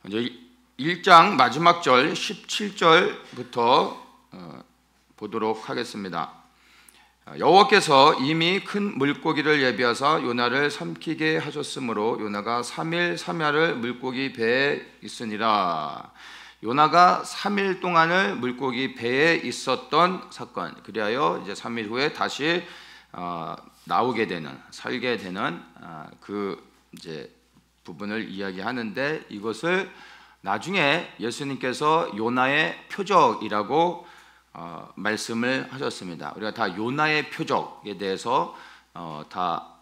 먼저 1장 마지막 절 17절부터 보도록 하겠습니다. 여호와께서 이미 큰 물고기를 예비하사 요나를 삼키게 하셨으므로 요나가 3일 3야를 물고기 배에 있으니라. 요나가 3일 동안을 물고기 배에 있었던 사건, 그리하여 이제 3일 후에 다시 나오게 되는, 살게 되는 그 이제 부분을 이야기하는데, 이것을 나중에 예수님께서 요나의 표적이라고 말씀을 하셨습니다. 우리가 다 요나의 표적에 대해서 다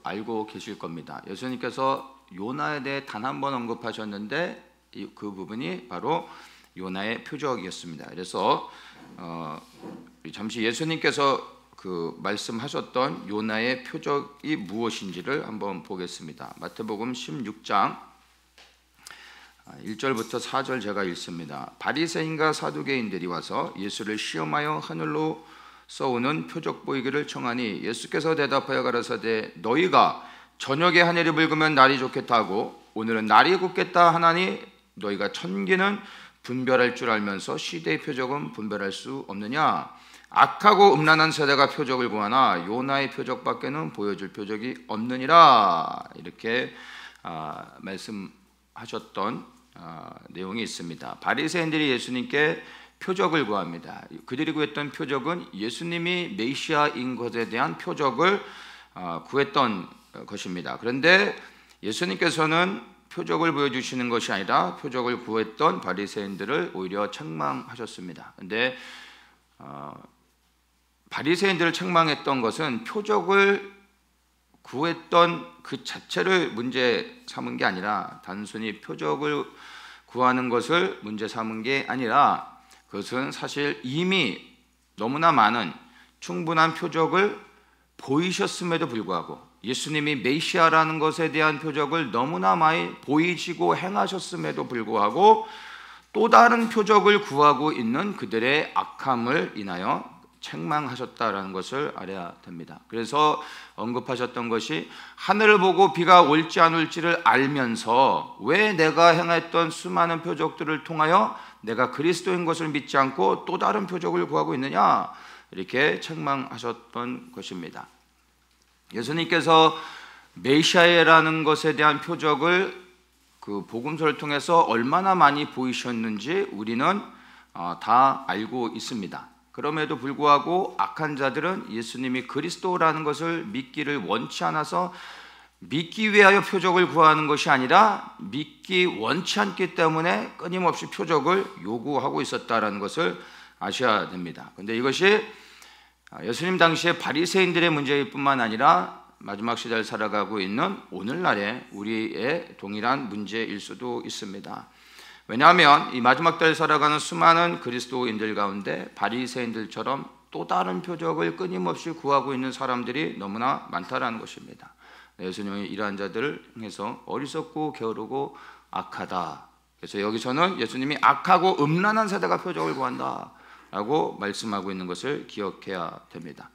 알고 계실 겁니다. 예수님께서 요나에 대해 단 한 번 언급하셨는데 그 부분이 바로 요나의 표적이었습니다. 그래서 잠시 예수님께서 말씀하셨던 요나의 표적이 무엇인지를 한번 보겠습니다. 마태복음 16장 1절부터 4절 제가 읽습니다. 바리새인과 사두개인들이 와서 예수를 시험하여 하늘로 쏘는 표적 보이기를 청하니 예수께서 대답하여 가라사대 너희가 저녁에 하늘이 붉으면 날이 좋겠다 하고 오늘은 날이 굳겠다 하나니 너희가 천기는 분별할 줄 알면서 시대의 표적은 분별할 수 없느냐? 악하고 음란한 세대가 표적을 구하나 요나의 표적밖에는 보여줄 표적이 없느니라. 이렇게 말씀하셨던 내용이 있습니다. 바리새인들이 예수님께 표적을 구합니다. 그들이 구했던 표적은 예수님이 메시아인 것에 대한 표적을 구했던 것입니다. 그런데 예수님께서는 표적을 보여주시는 것이 아니라 표적을 구했던 바리새인들을 오히려 책망하셨습니다. 그런데 바리새인들을 책망했던 것은 표적을 구했던 그 자체를 문제 삼은 게 아니라, 단순히 표적을 구하는 것을 문제 삼은 게 아니라, 그것은 사실 이미 너무나 많은 충분한 표적을 보이셨음에도 불구하고, 예수님이 메시아라는 것에 대한 표적을 너무나 많이 보이시고 행하셨음에도 불구하고 또 다른 표적을 구하고 있는 그들의 악함을 인하여 책망하셨다라는 것을 알아야 됩니다. 그래서 언급하셨던 것이, 하늘을 보고 비가 올지 안 올지를 알면서 왜 내가 행했던 수많은 표적들을 통하여 내가 그리스도인 것을 믿지 않고 또 다른 표적을 구하고 있느냐, 이렇게 책망하셨던 것입니다. 예수님께서 메시아라는 것에 대한 표적을 그 복음서를 통해서 얼마나 많이 보이셨는지 우리는 다 알고 있습니다. 그럼에도 불구하고 악한 자들은 예수님이 그리스도라는 것을 믿기를 원치 않아서 믿기 위하여 표적을 구하는 것이 아니라 믿기 원치 않기 때문에 끊임없이 표적을 요구하고 있었다는 것을 아셔야 됩니다. 그런데 이것이 예수님 당시에 바리새인들의 문제일 뿐만 아니라 마지막 시대를 살아가고 있는 오늘날의 우리의 동일한 문제일 수도 있습니다. 왜냐하면 이 마지막 때를 살아가는 수많은 그리스도인들 가운데 바리새인들처럼 또 다른 표적을 끊임없이 구하고 있는 사람들이 너무나 많다라는 것입니다. 예수님이 이러한 자들을 향해서 어리석고 게으르고 악하다. 그래서 여기서는 예수님이 악하고 음란한 세대가 표적을 구한다 라고 말씀하고 있는 것을 기억해야 됩니다.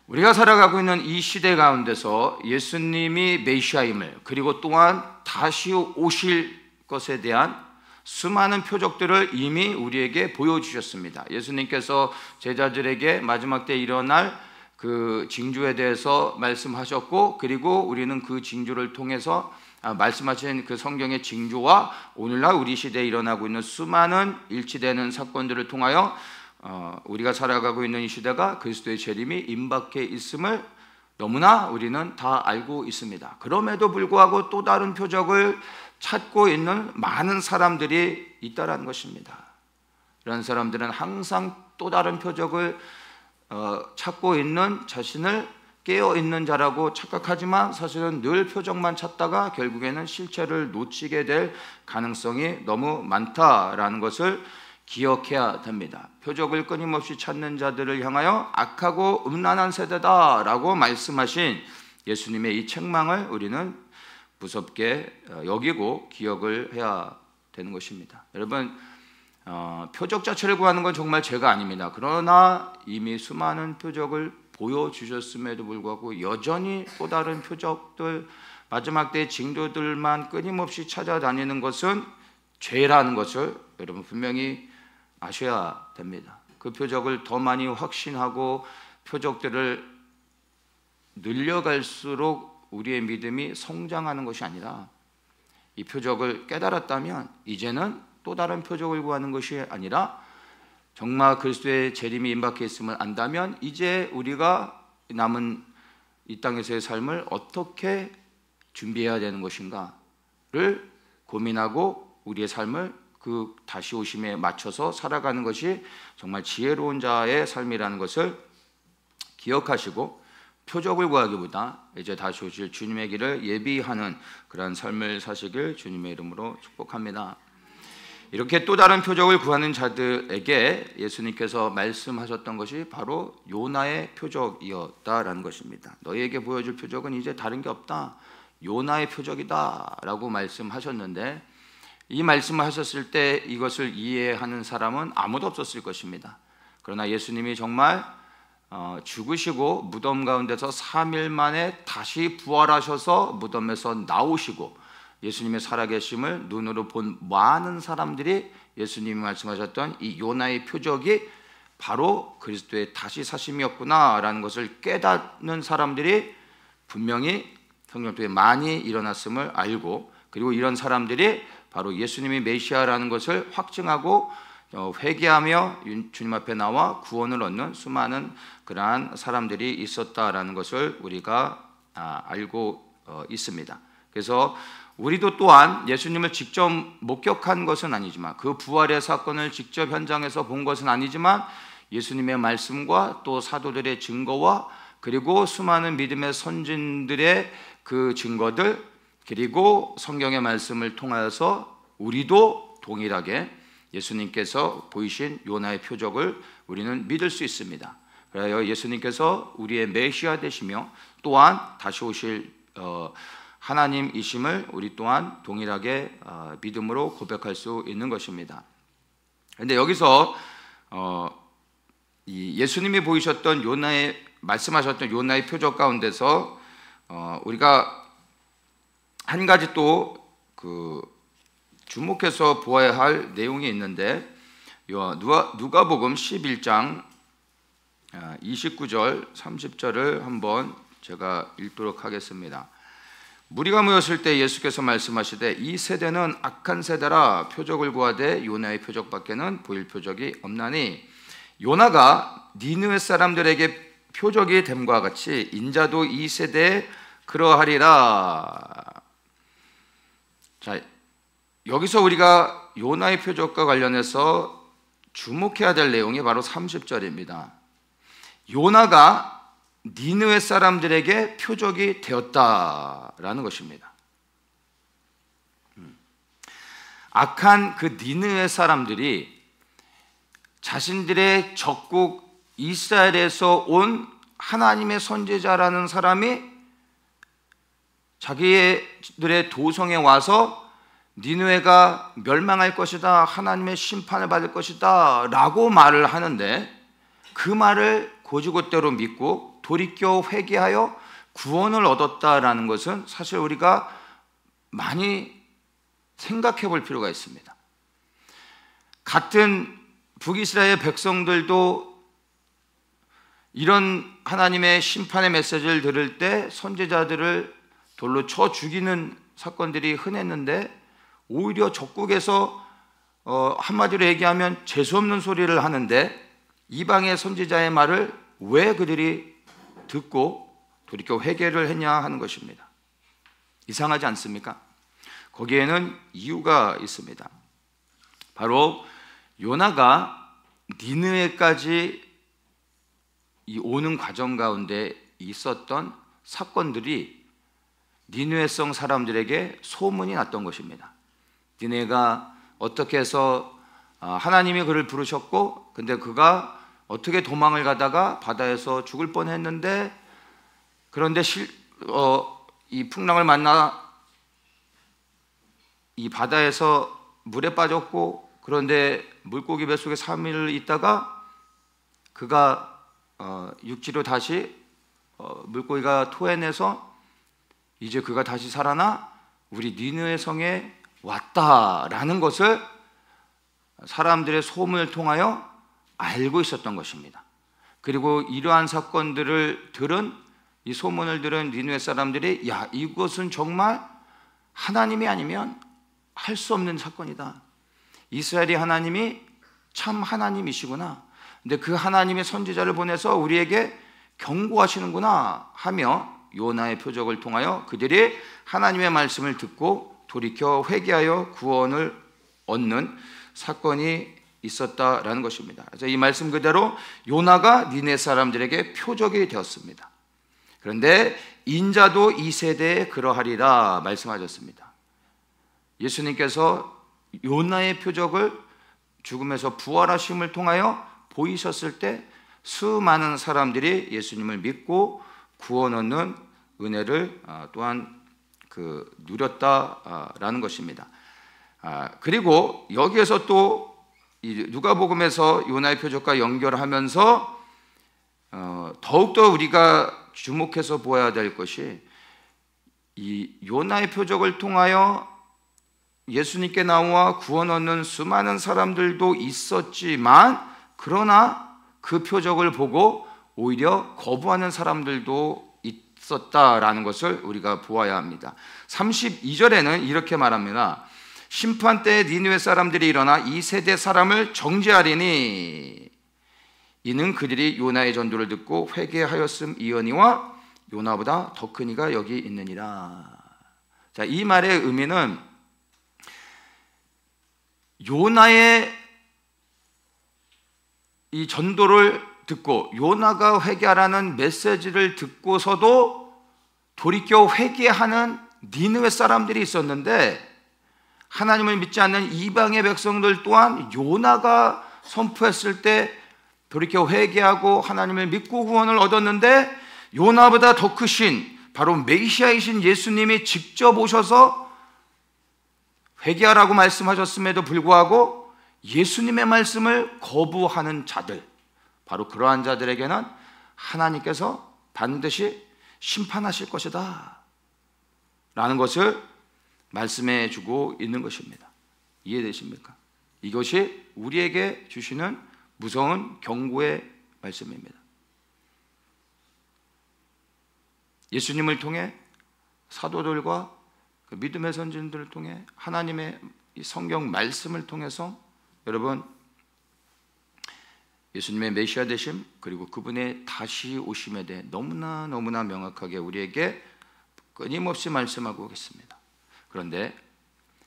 우리가 살아가고 있는 이 시대 가운데서 예수님이 메시아임을, 그리고 또한 다시 오실 것에 대한 수많은 표적들을 이미 우리에게 보여주셨습니다. 예수님께서 제자들에게 마지막 때 일어날 그 징조에 대해서 말씀하셨고, 그리고 우리는 그 징조를 통해서 말씀하신 그 성경의 징조와 오늘날 우리 시대에 일어나고 있는 수많은 일치되는 사건들을 통하여 우리가 살아가고 있는 이 시대가 그리스도의 재림이 임박해 있음을 너무나 우리는 다 알고 있습니다. 그럼에도 불구하고 또 다른 표적을 찾고 있는 많은 사람들이 있다라는 것입니다. 이런 사람들은 항상 또 다른 표적을 찾고 있는, 자신을 깨어있는 자라고 착각하지만 사실은 늘 표적만 찾다가 결국에는 실체를 놓치게 될 가능성이 너무 많다라는 것을 기억해야 됩니다. 표적을 끊임없이 찾는 자들을 향하여 악하고 음란한 세대다라고 말씀하신 예수님의 이 책망을 우리는 무섭게 여기고 기억을 해야 되는 것입니다. 여러분, 표적 자체를 구하는 건 정말 죄가 아닙니다. 그러나 이미 수많은 표적을 보여주셨음에도 불구하고 여전히 또 다른 표적들, 마지막 때 징조들만 끊임없이 찾아다니는 것은 죄라는 것을 여러분 분명히 아셔야 됩니다. 그 표적을 더 많이 확신하고 표적들을 늘려갈수록 우리의 믿음이 성장하는 것이 아니라, 이 표적을 깨달았다면 이제는 또 다른 표적을 구하는 것이 아니라 정말 그리스도의 재림이 임박해 있음을 안다면 이제 우리가 남은 이 땅에서의 삶을 어떻게 준비해야 되는 것인가를 고민하고 우리의 삶을 그 다시 오심에 맞춰서 살아가는 것이 정말 지혜로운 자의 삶이라는 것을 기억하시고, 표적을 구하기보다 이제 다시 오실 주님의 길을 예비하는 그러한 삶을 사시길 주님의 이름으로 축복합니다. 이렇게 또 다른 표적을 구하는 자들에게 예수님께서 말씀하셨던 것이 바로 요나의 표적이었다라는 것입니다. 너희에게 보여줄 표적은 이제 다른 게 없다, 요나의 표적이다 라고 말씀하셨는데, 이 말씀을 하셨을 때 이것을 이해하는 사람은 아무도 없었을 것입니다. 그러나 예수님이 정말 죽으시고 무덤 가운데서 3일 만에 다시 부활하셔서 무덤에서 나오시고 예수님의 살아계심을 눈으로 본 많은 사람들이 예수님이 말씀하셨던 이 요나의 표적이 바로 그리스도의 다시 사심이었구나라는 것을 깨닫는 사람들이 분명히 성경 속에 많이 일어났음을 알고, 그리고 이런 사람들이 바로 예수님이 메시아라는 것을 확증하고 회개하며 주님 앞에 나와 구원을 얻는 수많은 그러한 사람들이 있었다라는 것을 우리가 알고 있습니다. 그래서 우리도 또한 예수님을 직접 목격한 것은 아니지만, 그 부활의 사건을 직접 현장에서 본 것은 아니지만, 예수님의 말씀과 또 사도들의 증거와 그리고 수많은 믿음의 선진들의 그 증거들, 그리고 성경의 말씀을 통하여서 우리도 동일하게 예수님께서 보이신 요나의 표적을 우리는 믿을 수 있습니다. 그래서 예수님께서 우리의 메시아 되시며 또한 다시 오실 하나님이심을 우리 또한 동일하게 믿음으로 고백할 수 있는 것입니다. 그런데 여기서 이 예수님이 보이셨던 요나의 말씀하셨던 요나의 표적 가운데서 우리가 한 가지 또 주목해서 보아야 할 내용이 있는데, 누가복음 11장 29절 30절을 한번 제가 읽도록 하겠습니다. 무리가 모였을 때 예수께서 말씀하시되 이 세대는 악한 세대라, 표적을 구하되 요나의 표적밖에는 보일 표적이 없나니 요나가 니느웨 사람들에게 표적이 됨과 같이 인자도 이 세대에 그러하리라. 자, 여기서 우리가 요나의 표적과 관련해서 주목해야 될 내용이 바로 30절입니다. 요나가 니느웨 사람들에게 표적이 되었다라는 것입니다. 악한 그 니느웨 사람들이 자신들의 적국 이스라엘에서 온 하나님의 선지자라는 사람이 자기들의 도성에 와서 니느웨가 멸망할 것이다, 하나님의 심판을 받을 것이다 라고 말을 하는데, 그 말을 곧이곧대로 믿고 돌이켜 회개하여 구원을 얻었다라는 것은 사실 우리가 많이 생각해 볼 필요가 있습니다. 같은 북이스라엘 백성들도 이런 하나님의 심판의 메시지를 들을 때 선지자들을 돌로 쳐 죽이는 사건들이 흔했는데, 오히려 적국에서 한마디로 얘기하면 재수없는 소리를 하는데, 이방의 선지자의 말을 왜 그들이 듣고 돌이켜 회개를 했냐 하는 것입니다. 이상하지 않습니까? 거기에는 이유가 있습니다. 바로 요나가 니느웨까지 이 오는 과정 가운데 있었던 사건들이 니느웨성 사람들에게 소문이 났던 것입니다. 니느웨가 어떻게 해서 하나님이 그를 부르셨고, 근데 그가 어떻게 도망을 가다가 바다에서 죽을 뻔했는데, 그런데 이 풍랑을 만나 이 바다에서 물에 빠졌고, 그런데 물고기 뱃속에 3일을 있다가 그가 육지로 다시 물고기가 토해내서 이제 그가 다시 살아나 우리 니느웨 성에 왔다라는 것을 사람들의 소문을 통하여 알고 있었던 것입니다. 그리고 이러한 사건들을 들은, 이 소문을 들은 니느웨 사람들이 야, 이것은 정말 하나님이 아니면 할 수 없는 사건이다. 이스라엘의 하나님이 참 하나님이시구나. 근데 그 하나님의 선지자를 보내서 우리에게 경고하시는구나 하며 요나의 표적을 통하여 그들이 하나님의 말씀을 듣고 돌이켜 회개하여 구원을 얻는 사건이 있었다라는 것입니다. 그래서 이 말씀 그대로 요나가 니네 사람들에게 표적이 되었습니다. 그런데 인자도 이 세대에 그러하리라 말씀하셨습니다. 예수님께서 요나의 표적을 죽음에서 부활하심을 통하여 보이셨을 때 수많은 사람들이 예수님을 믿고 구원 얻는 은혜를 또한 누렸다라는 것입니다. 그리고 여기에서 또 누가복음에서 요나의 표적과 연결하면서 더욱더 우리가 주목해서 보아야 될 것이 이 요나의 표적을 통하여 예수님께 나와 구원 얻는 수많은 사람들도 있었지만, 그러나 그 표적을 보고 오히려 거부하는 사람들도 있었다라는 것을 우리가 보아야 합니다. 32절에는 이렇게 말합니다. 심판 때에 니느웨 사람들이 일어나 이 세대 사람을 정죄하리니 이는 그들이 요나의 전도를 듣고 회개하였음이거니와 요나보다 더 큰 이가 여기 있느니라. 자, 이 말의 의미는 요나의 이 전도를 듣고 요나가 회개하라는 메시지를 듣고서도 돌이켜 회개하는 니느웨 사람들이 있었는데, 하나님을 믿지 않는 이방의 백성들 또한 요나가 선포했을 때 돌이켜 회개하고 하나님을 믿고 구원을 얻었는데, 요나보다 더 크신 바로 메시아이신 예수님이 직접 오셔서 회개하라고 말씀하셨음에도 불구하고 예수님의 말씀을 거부하는 자들, 바로 그러한 자들에게는 하나님께서 반드시 심판하실 것이다 라는 것을 말씀해 주고 있는 것입니다. 이해되십니까? 이것이 우리에게 주시는 무서운 경고의 말씀입니다. 예수님을 통해 사도들과 그 믿음의 선진들을 통해 하나님의 이 성경 말씀을 통해서 여러분, 예수님의 메시아 되심 그리고 그분의 다시 오심에 대해 너무나 명확하게 우리에게 끊임없이 말씀하고 있습니다. 그런데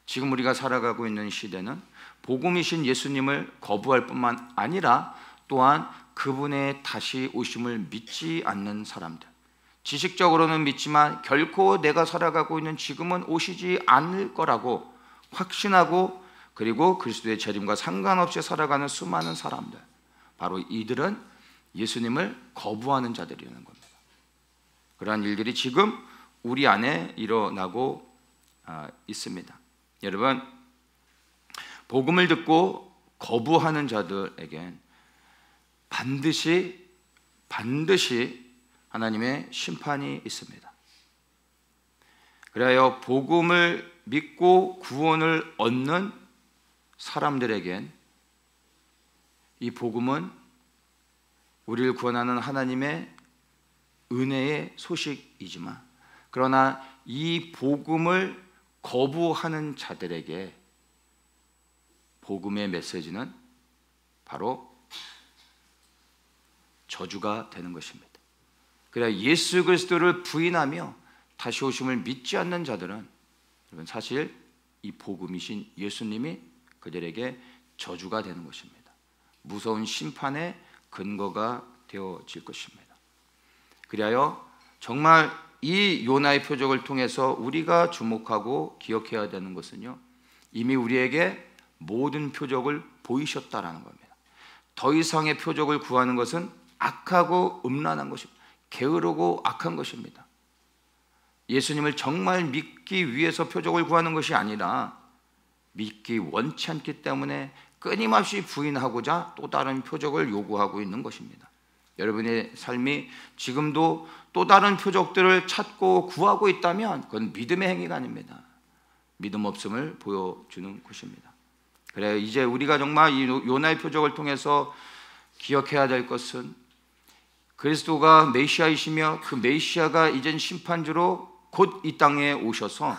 지금 우리가 살아가고 있는 시대는 복음이신 예수님을 거부할 뿐만 아니라 또한 그분의 다시 오심을 믿지 않는 사람들, 지식적으로는 믿지만 결코 내가 살아가고 있는 지금은 오시지 않을 거라고 확신하고, 그리고 그리스도의 재림과 상관없이 살아가는 수많은 사람들, 바로 이들은 예수님을 거부하는 자들이라는 겁니다. 그러한 일들이 지금 우리 안에 일어나고 있습니다. 여러분, 복음을 듣고 거부하는 자들에겐 반드시 하나님의 심판이 있습니다. 그래야 복음을 믿고 구원을 얻는 사람들에겐 이 복음은 우리를 구원하는 하나님의 은혜의 소식이지만, 그러나 이 복음을 거부하는 자들에게 복음의 메시지는 바로 저주가 되는 것입니다. 그래야 예수 그리스도를 부인하며 다시 오심을 믿지 않는 자들은 사실 이 복음이신 예수님이 그들에게 저주가 되는 것입니다. 무서운 심판의 근거가 되어질 것입니다. 그리하여 정말 이 요나의 표적을 통해서 우리가 주목하고 기억해야 되는 것은요, 이미 우리에게 모든 표적을 보이셨다라는 겁니다. 더 이상의 표적을 구하는 것은 악하고 음란한 것입니다. 게으르고 악한 것입니다. 예수님을 정말 믿기 위해서 표적을 구하는 것이 아니라 믿기 원치 않기 때문에 끊임없이 부인하고자 또 다른 표적을 요구하고 있는 것입니다. 여러분의 삶이 지금도 또 다른 표적들을 찾고 구하고 있다면 그건 믿음의 행위가 아닙니다. 믿음 없음을 보여주는 것입니다. 그래, 이제 우리가 정말 이 요나의 표적을 통해서 기억해야 될 것은 그리스도가 메시아이시며 그 메시아가 이젠 심판주로 곧 이 땅에 오셔서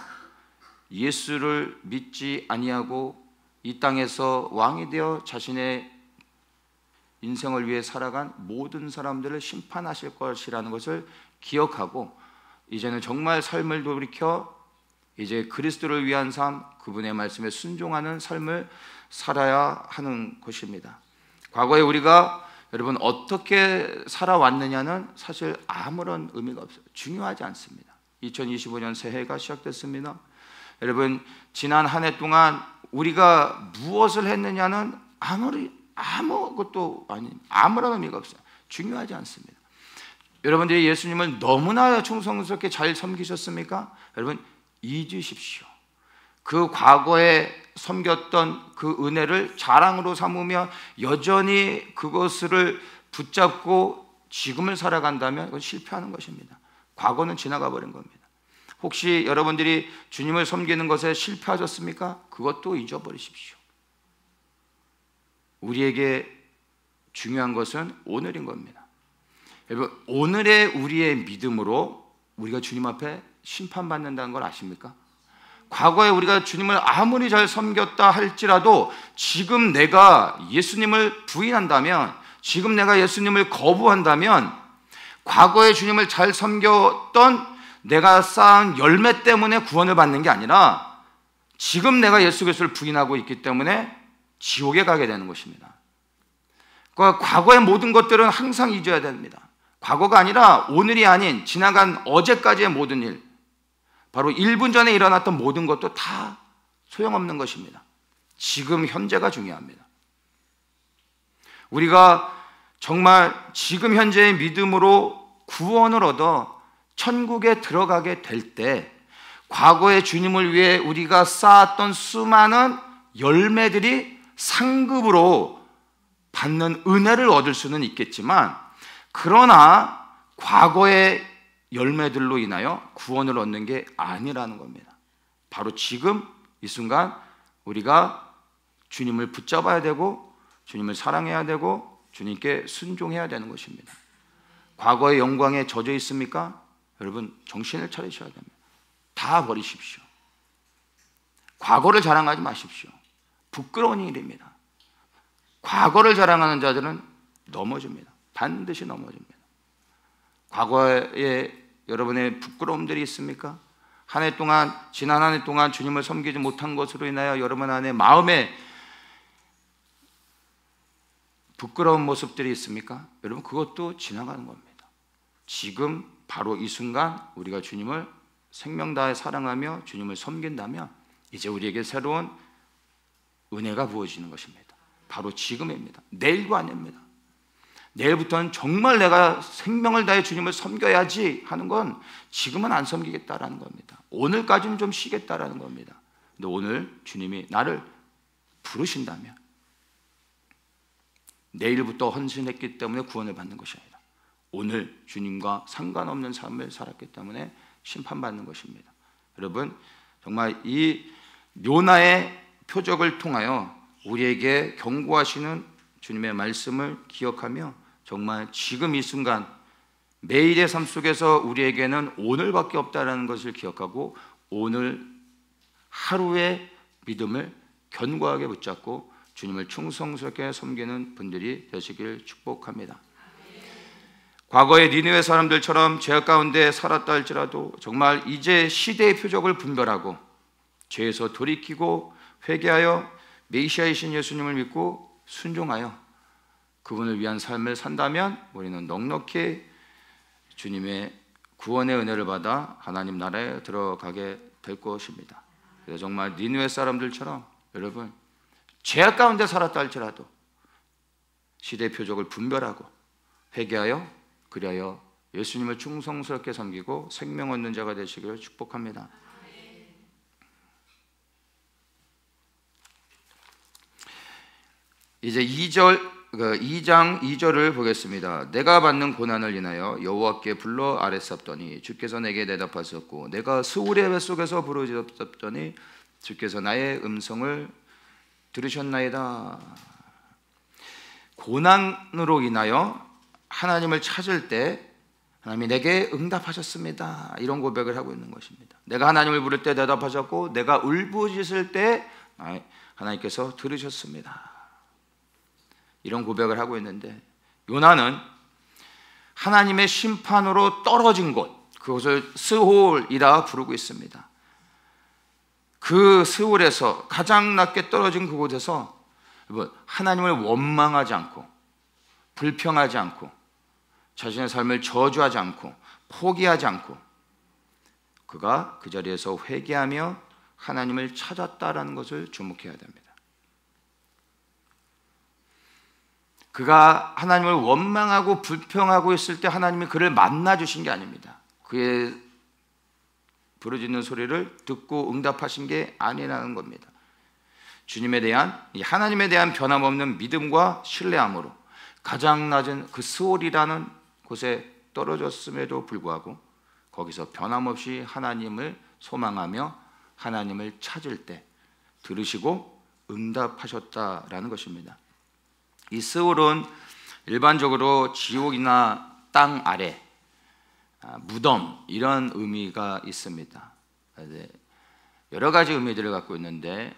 예수를 믿지 아니하고 이 땅에서 왕이 되어 자신의 인생을 위해 살아간 모든 사람들을 심판하실 것이라는 것을 기억하고 이제는 정말 삶을 돌이켜 이제 그리스도를 위한 삶, 그분의 말씀에 순종하는 삶을 살아야 하는 것입니다. 과거에 우리가 여러분 어떻게 살아왔느냐는 사실 아무런 의미가 없어요. 중요하지 않습니다. 2025년 새해가 시작됐습니다. 여러분 지난 한 해 동안 우리가 무엇을 했느냐는 아무것도 아무런 의미가 없어요. 중요하지 않습니다. 여러분들이 예수님을 너무나 충성스럽게 잘 섬기셨습니까? 여러분 잊으십시오. 그 과거에 섬겼던 그 은혜를 자랑으로 삼으며 여전히 그것을 붙잡고 지금을 살아간다면 그건 실패하는 것입니다. 과거는 지나가 버린 겁니다. 혹시 여러분들이 주님을 섬기는 것에 실패하셨습니까? 그것도 잊어버리십시오. 우리에게 중요한 것은 오늘인 겁니다. 여러분 오늘의 우리의 믿음으로 우리가 주님 앞에 심판받는다는 걸 아십니까? 과거에 우리가 주님을 아무리 잘 섬겼다 할지라도 지금 내가 예수님을 부인한다면, 지금 내가 예수님을 거부한다면 과거에 주님을 잘 섬겼던 내가 쌓은 열매 때문에 구원을 받는 게 아니라 지금 내가 예수 그리스도를 부인하고 있기 때문에 지옥에 가게 되는 것입니다. 그러니까 과거의 모든 것들은 항상 잊어야 됩니다. 과거가 아니라 오늘이 아닌 지나간 어제까지의 모든 일, 바로 1분 전에 일어났던 모든 것도 다 소용없는 것입니다. 지금 현재가 중요합니다. 우리가 정말 지금 현재의 믿음으로 구원을 얻어 천국에 들어가게 될 때 과거의 주님을 위해 우리가 쌓았던 수많은 열매들이 상급으로 받는 은혜를 얻을 수는 있겠지만, 그러나 과거의 열매들로 인하여 구원을 얻는 게 아니라는 겁니다. 바로 지금 이 순간 우리가 주님을 붙잡아야 되고 주님을 사랑해야 되고 주님께 순종해야 되는 것입니다. 과거의 영광에 젖어 있습니까? 여러분 정신을 차리셔야 됩니다. 다 버리십시오. 과거를 자랑하지 마십시오. 부끄러운 일입니다. 과거를 자랑하는 자들은 넘어집니다. 반드시 넘어집니다. 과거에 여러분의 부끄러움들이 있습니까? 한 해 동안, 지난 한 해 동안 주님을 섬기지 못한 것으로 인하여 여러분 안에 마음에 부끄러운 모습들이 있습니까? 여러분 그것도 지나가는 겁니다. 지금 바로 이 순간 우리가 주님을 생명 다해 사랑하며 주님을 섬긴다면 이제 우리에게 새로운 은혜가 부어지는 것입니다. 바로 지금입니다. 내일도 아닙니다. 내일부터는 정말 내가 생명을 다해 주님을 섬겨야지 하는 건 지금은 안 섬기겠다라는 겁니다. 오늘까지는 좀 쉬겠다라는 겁니다. 근데 오늘 주님이 나를 부르신다면 내일부터 헌신했기 때문에 구원을 받는 것이 아니라 오늘 주님과 상관없는 삶을 살았기 때문에 심판받는 것입니다. 여러분 정말 이 요나의 표적을 통하여 우리에게 경고하시는 주님의 말씀을 기억하며 정말 지금 이 순간 매일의 삶 속에서 우리에게는 오늘밖에 없다는 것을 기억하고 오늘 하루의 믿음을 견고하게 붙잡고 주님을 충성스럽게 섬기는 분들이 되시길 축복합니다. 과거의 니느웨 사람들처럼 죄악 가운데 살았다 할지라도 정말 이제 시대의 표적을 분별하고 죄에서 돌이키고 회개하여 메시아이신 예수님을 믿고 순종하여 그분을 위한 삶을 산다면 우리는 넉넉히 주님의 구원의 은혜를 받아 하나님 나라에 들어가게 될 것입니다. 그래서 정말 니느웨 사람들처럼 여러분 죄악 가운데 살았다 할지라도 시대의 표적을 분별하고 회개하여 그리하여 예수님을 충성스럽게 섬기고 생명 얻는 자가 되시기를 축복합니다. 이제 2절 2장 2절을 보겠습니다. 내가 받는 고난을 인하여 여호와께 불러 아뢰었더니 주께서 내게 대답하셨고 내가 스울의 뱃속에서 부르짖었더니 주께서 나의 음성을 들으셨나이다. 고난으로 인하여 하나님을 찾을 때 하나님이 내게 응답하셨습니다. 이런 고백을 하고 있는 것입니다. 내가 하나님을 부를 때 대답하셨고 내가 울부짖을 때 하나님께서 들으셨습니다. 이런 고백을 하고 있는데 요나는 하나님의 심판으로 떨어진 곳, 그것을 스홀이라 부르고 있습니다. 그 스홀에서 가장 낮게 떨어진 그곳에서 하나님을 원망하지 않고 불평하지 않고 자신의 삶을 저주하지 않고 포기하지 않고 그가 그 자리에서 회개하며 하나님을 찾았다라는 것을 주목해야 됩니다. 그가 하나님을 원망하고 불평하고 있을 때 하나님이 그를 만나 주신 게 아닙니다. 그의 부르짖는 소리를 듣고 응답하신 게 아니라는 겁니다. 주님에 대한, 하나님에 대한 변함없는 믿음과 신뢰함으로 가장 낮은 그 스홀이라는 곳에 떨어졌음에도 불구하고 거기서 변함없이 하나님을 소망하며 하나님을 찾을 때 들으시고 응답하셨다라는 것입니다. 이 스홀은 일반적으로 지옥이나 땅 아래, 무덤 이런 의미가 있습니다. 여러 가지 의미들을 갖고 있는데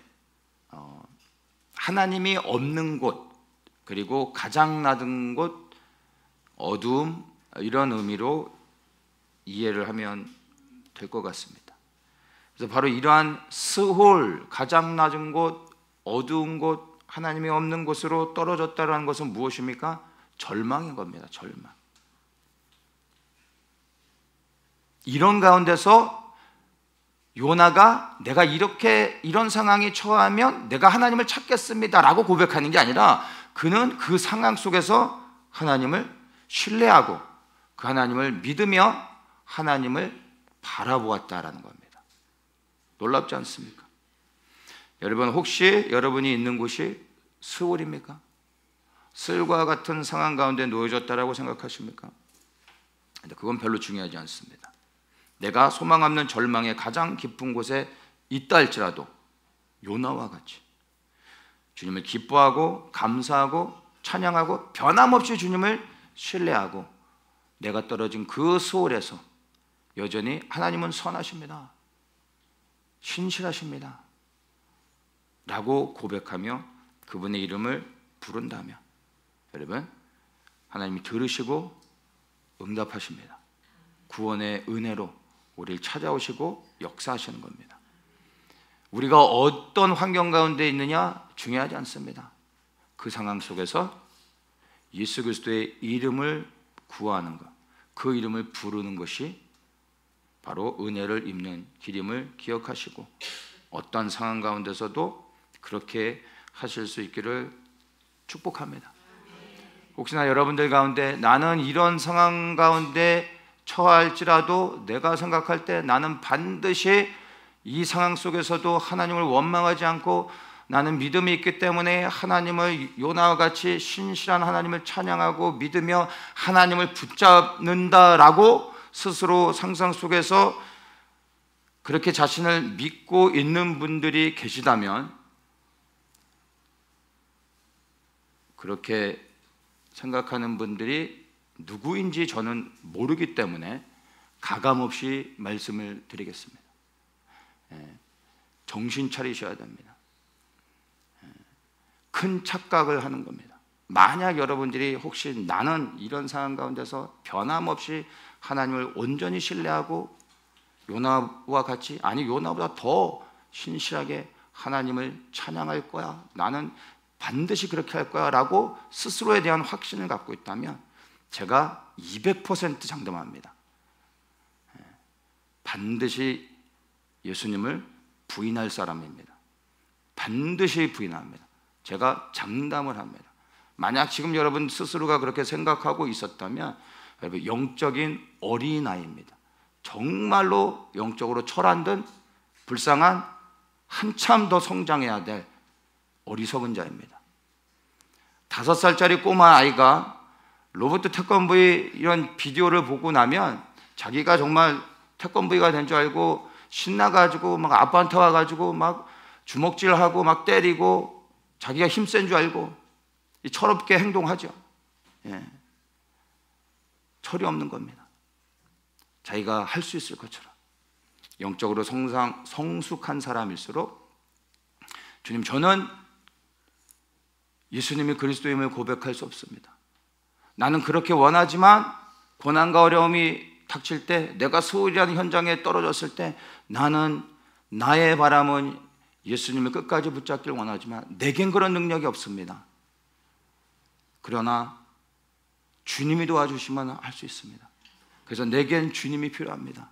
하나님이 없는 곳, 그리고 가장 낮은 곳, 어두움 이런 의미로 이해를 하면 될 것 같습니다. 그래서 바로 이러한 스홀, 가장 낮은 곳, 어두운 곳, 하나님이 없는 곳으로 떨어졌다는 것은 무엇입니까? 절망인 겁니다. 절망. 이런 가운데서 요나가 내가 이런 상황에 처하면 내가 하나님을 찾겠습니다 라고 고백하는 게 아니라 그는 그 상황 속에서 하나님을 신뢰하고 그 하나님을 믿으며 하나님을 바라보았다라는 겁니다. 놀랍지 않습니까? 여러분, 혹시 여러분이 있는 곳이 스홀입니까? 스홀과 같은 상황 가운데 놓여졌다라고 생각하십니까? 근데 그건 별로 중요하지 않습니다. 내가 소망 없는 절망의 가장 깊은 곳에 있다 할지라도 요나와 같이 주님을 기뻐하고 감사하고 찬양하고 변함없이 주님을 신뢰하고 내가 떨어진 그 스홀에서 여전히 하나님은 선하십니다, 신실하십니다 라고 고백하며 그분의 이름을 부른다면 여러분, 하나님이 들으시고 응답하십니다. 구원의 은혜로 우리를 찾아오시고 역사하시는 겁니다. 우리가 어떤 환경 가운데 있느냐 중요하지 않습니다. 그 상황 속에서 예수 그리스도의 이름을 구하는 것, 그 이름을 부르는 것이 바로 은혜를 입는 길임을 기억하시고 어떤 상황 가운데서도 그렇게 하실 수 있기를 축복합니다. 혹시나 여러분들 가운데 나는 이런 상황 가운데 처할지라도 내가 생각할 때 나는 반드시 이 상황 속에서도 하나님을 원망하지 않고 나는 믿음이 있기 때문에 하나님을 요나와 같이 신실한 하나님을 찬양하고 믿으며 하나님을 붙잡는다라고 스스로 상상 속에서 그렇게 자신을 믿고 있는 분들이 계시다면 그렇게 생각하는 분들이 누구인지 저는 모르기 때문에 가감없이 말씀을 드리겠습니다. 정신 차리셔야 됩니다. 큰 착각을 하는 겁니다. 만약 여러분들이 혹시 나는 이런 상황 가운데서 변함없이 하나님을 온전히 신뢰하고 요나와 같이, 아니 요나보다 더 신실하게 하나님을 찬양할 거야, 나는 반드시 그렇게 할 거야 라고 스스로에 대한 확신을 갖고 있다면 제가 200% 장담합니다. 반드시 예수님을 부인할 사람입니다. 반드시 부인합니다. 제가 장담을 합니다. 만약 지금 여러분 스스로가 그렇게 생각하고 있었다면 여러분 영적인 어린아이입니다. 정말로 영적으로 철안든 불쌍한 한참 더 성장해야 될 어리석은 자입니다. 5살짜리 꼬마 아이가 로버트 태권브이 이런 비디오를 보고 나면 자기가 정말 태권브이가 된 줄 알고 신나가지고 막 아빠한테 와가지고 막 주먹질하고 막 때리고 자기가 힘센 줄 알고 철없게 행동하죠. 예. 철이 없는 겁니다. 자기가 할 수 있을 것처럼. 영적으로 성숙한 사람일수록 주님, 저는 예수님이 그리스도임을 고백할 수 없습니다. 나는 그렇게 원하지만 고난과 어려움이 닥칠 때, 내가 소홀이라는 현장에 떨어졌을 때 나는 나의 바람은 예수님을 끝까지 붙잡길 원하지만 내겐 그런 능력이 없습니다. 그러나 주님이 도와주시면 할 수 있습니다. 그래서 내겐 주님이 필요합니다.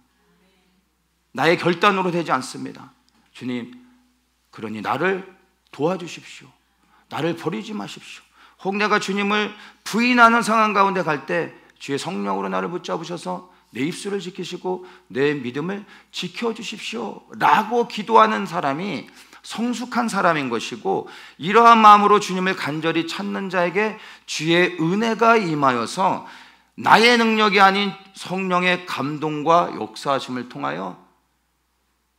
나의 결단으로 되지 않습니다. 주님, 그러니 나를 도와주십시오. 나를 버리지 마십시오. 혹 내가 주님을 부인하는 상황 가운데 갈 때 주의 성령으로 나를 붙잡으셔서 내 입술을 지키시고 내 믿음을 지켜주십시오 라고 기도하는 사람이 성숙한 사람인 것이고, 이러한 마음으로 주님을 간절히 찾는 자에게 주의 은혜가 임하여서 나의 능력이 아닌 성령의 감동과 역사하심을 통하여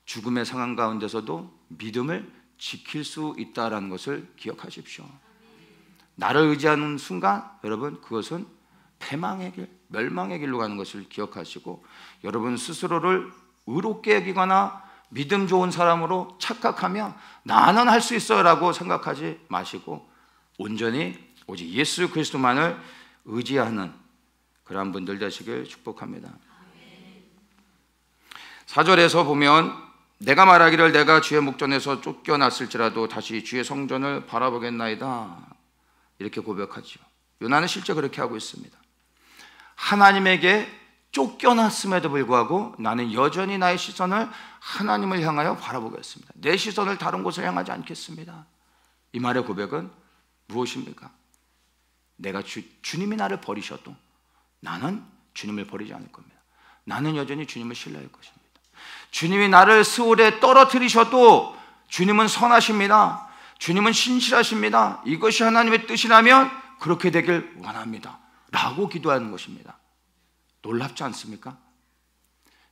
죽음의 상황 가운데서도 믿음을 지킬 수 있다는 것을 기억하십시오. 나를 의지하는 순간 여러분, 그것은 패망의 길, 멸망의 길로 가는 것을 기억하시고, 여러분 스스로를 의롭게 여기거나 믿음 좋은 사람으로 착각하며 나는 할 수 있어요 라고 생각하지 마시고 온전히 오직 예수 그리스도만을 의지하는 그러한 분들 되시길 축복합니다. 4절에서 보면 내가 말하기를 내가 주의 목전에서 쫓겨났을지라도 다시 주의 성전을 바라보겠나이다 이렇게 고백하죠. 요나는 실제 그렇게 하고 있습니다. 하나님에게 쫓겨났음에도 불구하고 나는 여전히 나의 시선을 하나님을 향하여 바라보겠습니다. 내 시선을 다른 곳을 향하지 않겠습니다. 이 말의 고백은 무엇입니까? 내가 주님이 나를 버리셔도 나는 주님을 버리지 않을 겁니다. 나는 여전히 주님을 신뢰할 것입니다. 주님이 나를 스올에 떨어뜨리셔도 주님은 선하십니다. 주님은 신실하십니다. 이것이 하나님의 뜻이라면 그렇게 되길 원합니다 라고 기도하는 것입니다. 놀랍지 않습니까?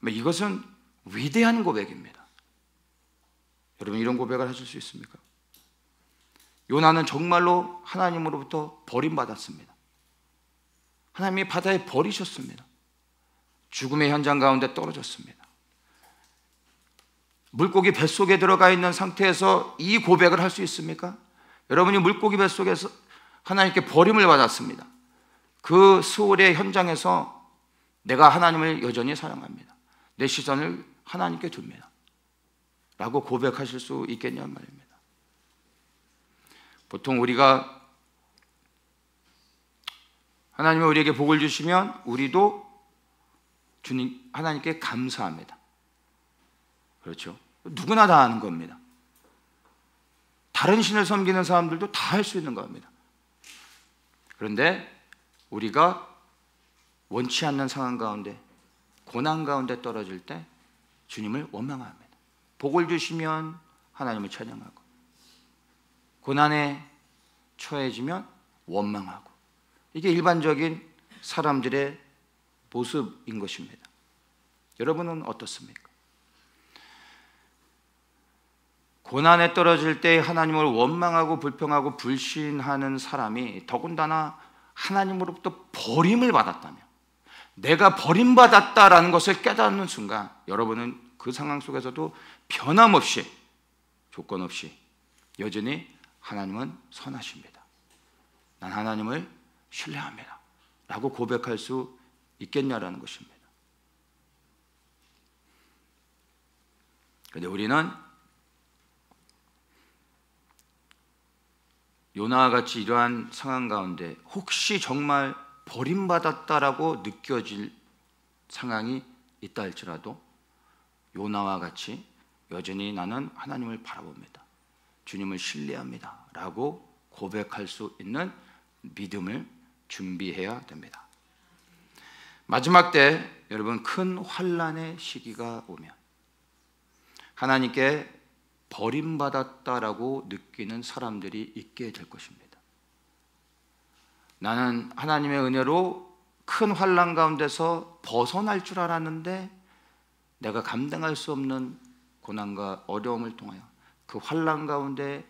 이것은 위대한 고백입니다. 여러분, 이런 고백을 하실 수 있습니까? 요나는 정말로 하나님으로부터 버림받았습니다. 하나님이 바다에 버리셨습니다. 죽음의 현장 가운데 떨어졌습니다. 물고기 뱃속에 들어가 있는 상태에서 이 고백을 할 수 있습니까? 여러분이 물고기 뱃속에서 하나님께 버림을 받았습니다. 그 수월의 현장에서 내가 하나님을 여전히 사랑합니다. 내 시선을 하나님께 둡니다 라고 고백하실 수 있겠냐는 말입니다. 보통 우리가 하나님이 우리에게 복을 주시면 우리도 주님 하나님께 감사합니다. 그렇죠? 누구나 다 하는 겁니다. 다른 신을 섬기는 사람들도 다 할 수 있는 겁니다. 그런데 우리가 원치 않는 상황 가운데, 고난 가운데 떨어질 때 주님을 원망합니다. 복을 주시면 하나님을 찬양하고, 고난에 처해지면 원망하고, 이게 일반적인 사람들의 모습인 것입니다. 여러분은 어떻습니까? 고난에 떨어질 때 하나님을 원망하고 불평하고 불신하는 사람이 더군다나 하나님으로부터 버림을 받았다면, 내가 버림받았다라는 것을 깨닫는 순간 여러분은 그 상황 속에서도 변함없이, 조건 없이 여전히 하나님은 선하십니다, 난 하나님을 신뢰합니다 라고 고백할 수 있겠냐라는 것입니다. 그런데 우리는 요나와 같이 이러한 상황 가운데 혹시 정말 버림받았다라고 느껴질 상황이 있다 할지라도 요나와 같이 여전히 나는 하나님을 바라봅니다, 주님을 신뢰합니다 라고 고백할 수 있는 믿음을 준비해야 됩니다. 마지막 때 여러분, 큰 환난의 시기가 오면 하나님께 버림받았다라고 느끼는 사람들이 있게 될 것입니다. 나는 하나님의 은혜로 큰 환난 가운데서 벗어날 줄 알았는데 내가 감당할 수 없는 고난과 어려움을 통하여 그 환난 가운데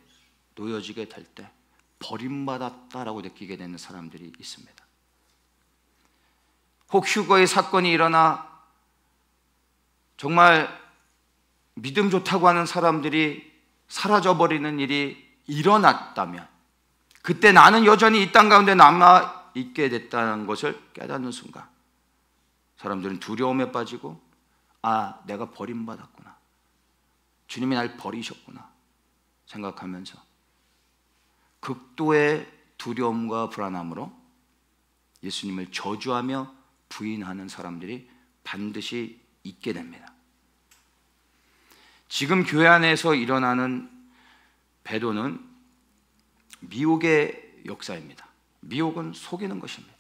놓여지게 될 때 버림받았다라고 느끼게 되는 사람들이 있습니다. 혹 휴거의 사건이 일어나 정말 믿음 좋다고 하는 사람들이 사라져버리는 일이 일어났다면 그때 나는 여전히 이 땅 가운데 남아 있게 됐다는 것을 깨닫는 순간 사람들은 두려움에 빠지고 내가 버림받았구나, 주님이 날 버리셨구나 생각하면서 극도의 두려움과 불안함으로 예수님을 저주하며 부인하는 사람들이 반드시 있게 됩니다. 지금 교회 안에서 일어나는 배도는 미혹의 역사입니다. 미혹은 속이는 것입니다.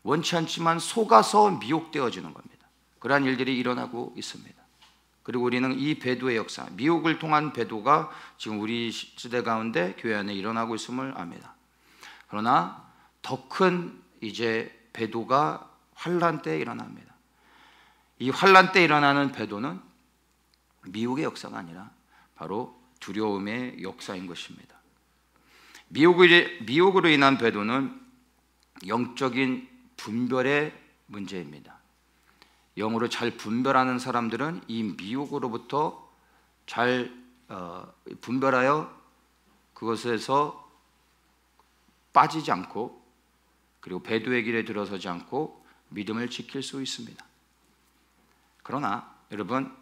원치 않지만 속아서 미혹되어지는 겁니다. 그러한 일들이 일어나고 있습니다. 그리고 우리는 이 배도의 역사, 미혹을 통한 배도가 지금 우리 시대 가운데 교회 안에 일어나고 있음을 압니다. 그러나 더 큰 이제 배도가 환난 때에 일어납니다. 이 환난 때 일어나는 배도는 미혹의 역사가 아니라 바로 두려움의 역사인 것입니다. 미혹으로 인한 배도는 영적인 분별의 문제입니다. 영으로 잘 분별하는 사람들은 이 미혹으로부터 잘 분별하여 그것에서 빠지지 않고 그리고 배도의 길에 들어서지 않고 믿음을 지킬 수 있습니다. 그러나 여러분,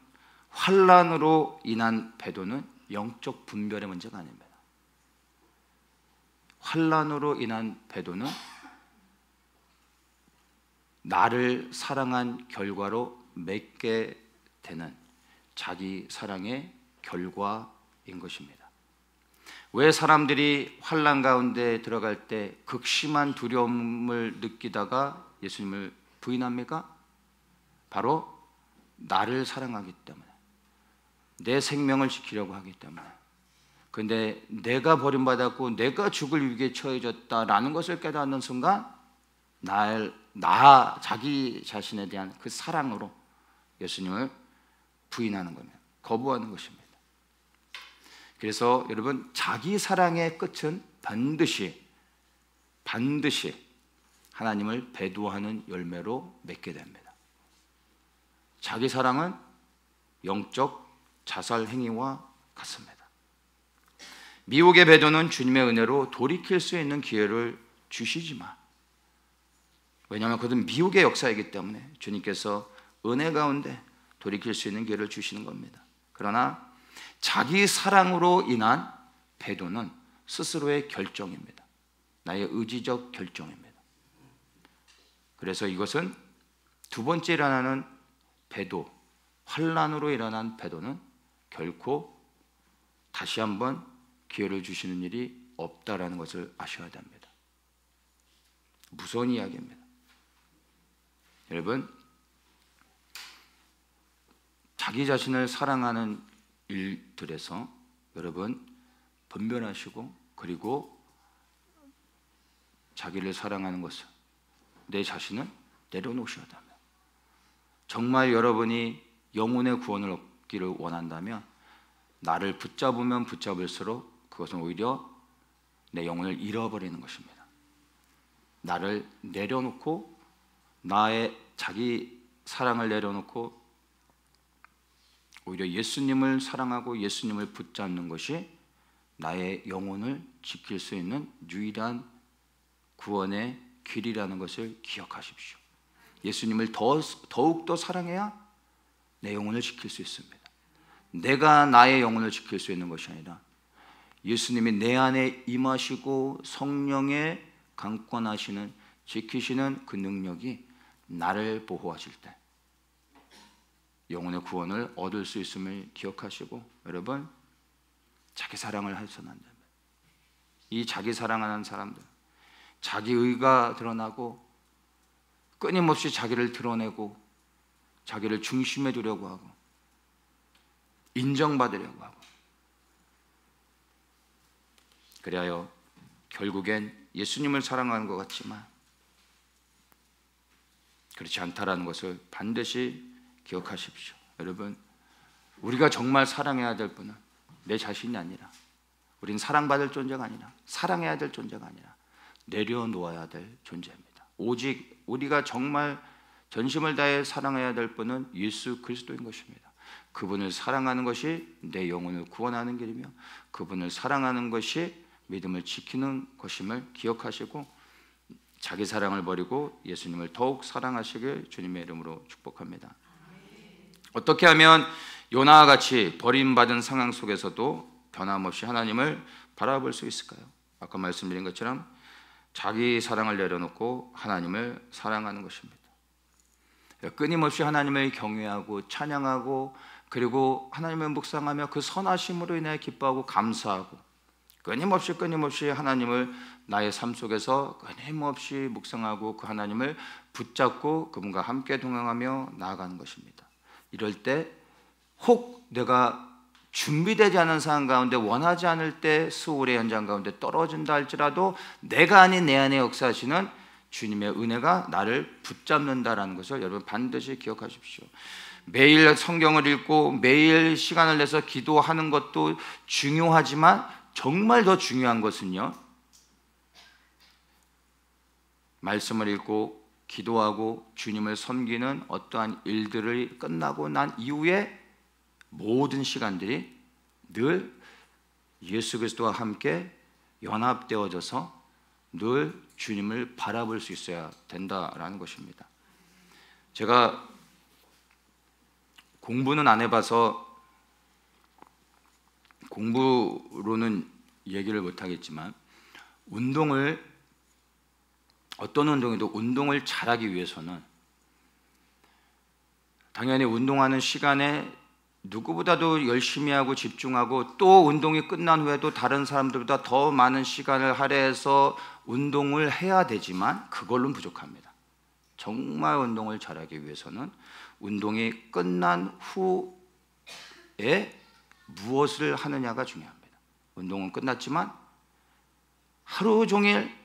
환난으로 인한 배도는 영적 분별의 문제가 아닙니다. 환난으로 인한 배도는 나를 사랑한 결과로 맺게 되는 자기 사랑의 결과인 것입니다. 왜 사람들이 환난 가운데 들어갈 때 극심한 두려움을 느끼다가 예수님을 부인합니까? 바로 나를 사랑하기 때문에, 내 생명을 지키려고 하기 때문에. 그런데 내가 버림받았고 내가 죽을 위기에 처해졌다라는 것을 깨닫는 순간 자기 자신에 대한 그 사랑으로 예수님을 부인하는 겁니다. 거부하는 것입니다. 그래서 여러분, 자기 사랑의 끝은 반드시 하나님을 배도하는 열매로 맺게 됩니다. 자기 사랑은 영적 자살 행위와 같습니다. 미혹의 배도는 주님의 은혜로 돌이킬 수 있는 기회를 주시지만, 왜냐하면 그것은 미혹의 역사이기 때문에 주님께서 은혜 가운데 돌이킬 수 있는 기회를 주시는 겁니다. 그러나 자기 사랑으로 인한 배도는 스스로의 결정입니다. 나의 의지적 결정입니다. 그래서 이것은 두 번째 일어나는 배도, 환난으로 일어난 배도는 결코 다시 한번 기회를 주시는 일이 없다라는 것을 아셔야 됩니다. 무서운 이야기입니다. 여러분, 자기 자신을 사랑하는 일들에서 여러분 분별하시고, 그리고 자기를 사랑하는 것을, 내 자신을 내려놓으셔야 됩니다. 정말 여러분이 영혼의 구원을 얻기를 원한다면 나를 붙잡으면 붙잡을수록 그것은 오히려 내 영혼을 잃어버리는 것입니다. 나를 내려놓고, 나의 자기 사랑을 내려놓고 오히려 예수님을 사랑하고 예수님을 붙잡는 것이 나의 영혼을 지킬 수 있는 유일한 구원의 길이라는 것을 기억하십시오. 예수님을 더욱더 사랑해야 내 영혼을 지킬 수 있습니다. 내가 나의 영혼을 지킬 수 있는 것이 아니라 예수님이 내 안에 임하시고 성령의 강권하시는, 지키시는 그 능력이 나를 보호하실 때 영혼의 구원을 얻을 수 있음을 기억하시고, 여러분, 자기 사랑을 해서는 안 됩니다. 이 자기 사랑하는 사람들, 자기 의가 드러나고 끊임없이 자기를 드러내고 자기를 중심에 두려고 하고 인정받으려고 하고, 그리하여 결국엔 예수님을 사랑하는 것 같지만 그렇지 않다라는 것을 반드시 기억하십시오. 여러분, 우리가 정말 사랑해야 될 분은 내 자신이 아니라, 우린 사랑받을 존재가 아니라, 사랑해야 될 존재가 아니라 내려놓아야 될 존재입니다. 오직 우리가 정말 전심을 다해 사랑해야 될 분은 예수 그리스도인 것입니다. 그분을 사랑하는 것이 내 영혼을 구원하는 길이며, 그분을 사랑하는 것이 믿음을 지키는 것임을 기억하시고 자기 사랑을 버리고 예수님을 더욱 사랑하시길 주님의 이름으로 축복합니다. 어떻게 하면 요나와 같이 버림받은 상황 속에서도 변함없이 하나님을 바라볼 수 있을까요? 아까 말씀드린 것처럼 자기 사랑을 내려놓고 하나님을 사랑하는 것입니다. 끊임없이 하나님을 경외하고 찬양하고, 그리고 하나님을 묵상하며 그 선하심으로 인해 기뻐하고 감사하고, 끊임없이 하나님을 나의 삶 속에서 끊임없이 묵상하고 그 하나님을 붙잡고 그분과 함께 동행하며 나아가는 것입니다. 이럴 때 혹 내가 준비되지 않은 상황 가운데, 원하지 않을 때 수월의 현장 가운데 떨어진다 할지라도 내가 아닌 내 안에 역사하시는 주님의 은혜가 나를 붙잡는다라는 것을 여러분 반드시 기억하십시오. 매일 성경을 읽고 매일 시간을 내서 기도하는 것도 중요하지만 정말 더 중요한 것은요, 말씀을 읽고 기도하고 주님을 섬기는 어떠한 일들이 끝나고 난 이후에 모든 시간들이 늘 예수 그리스도와 함께 연합되어져서 늘 주님을 바라볼 수 있어야 된다라는 것입니다. 제가 공부는 안 해봐서 공부로는 얘기를 못하겠지만, 어떤 운동에도 운동을 잘하기 위해서는 당연히 운동하는 시간에 누구보다도 열심히 하고 집중하고, 또 운동이 끝난 후에도 다른 사람들보다 더 많은 시간을 할애해서 운동을 해야 되지만 그걸로는 부족합니다. 정말 운동을 잘하기 위해서는 운동이 끝난 후에 무엇을 하느냐가 중요합니다. 운동은 끝났지만 하루 종일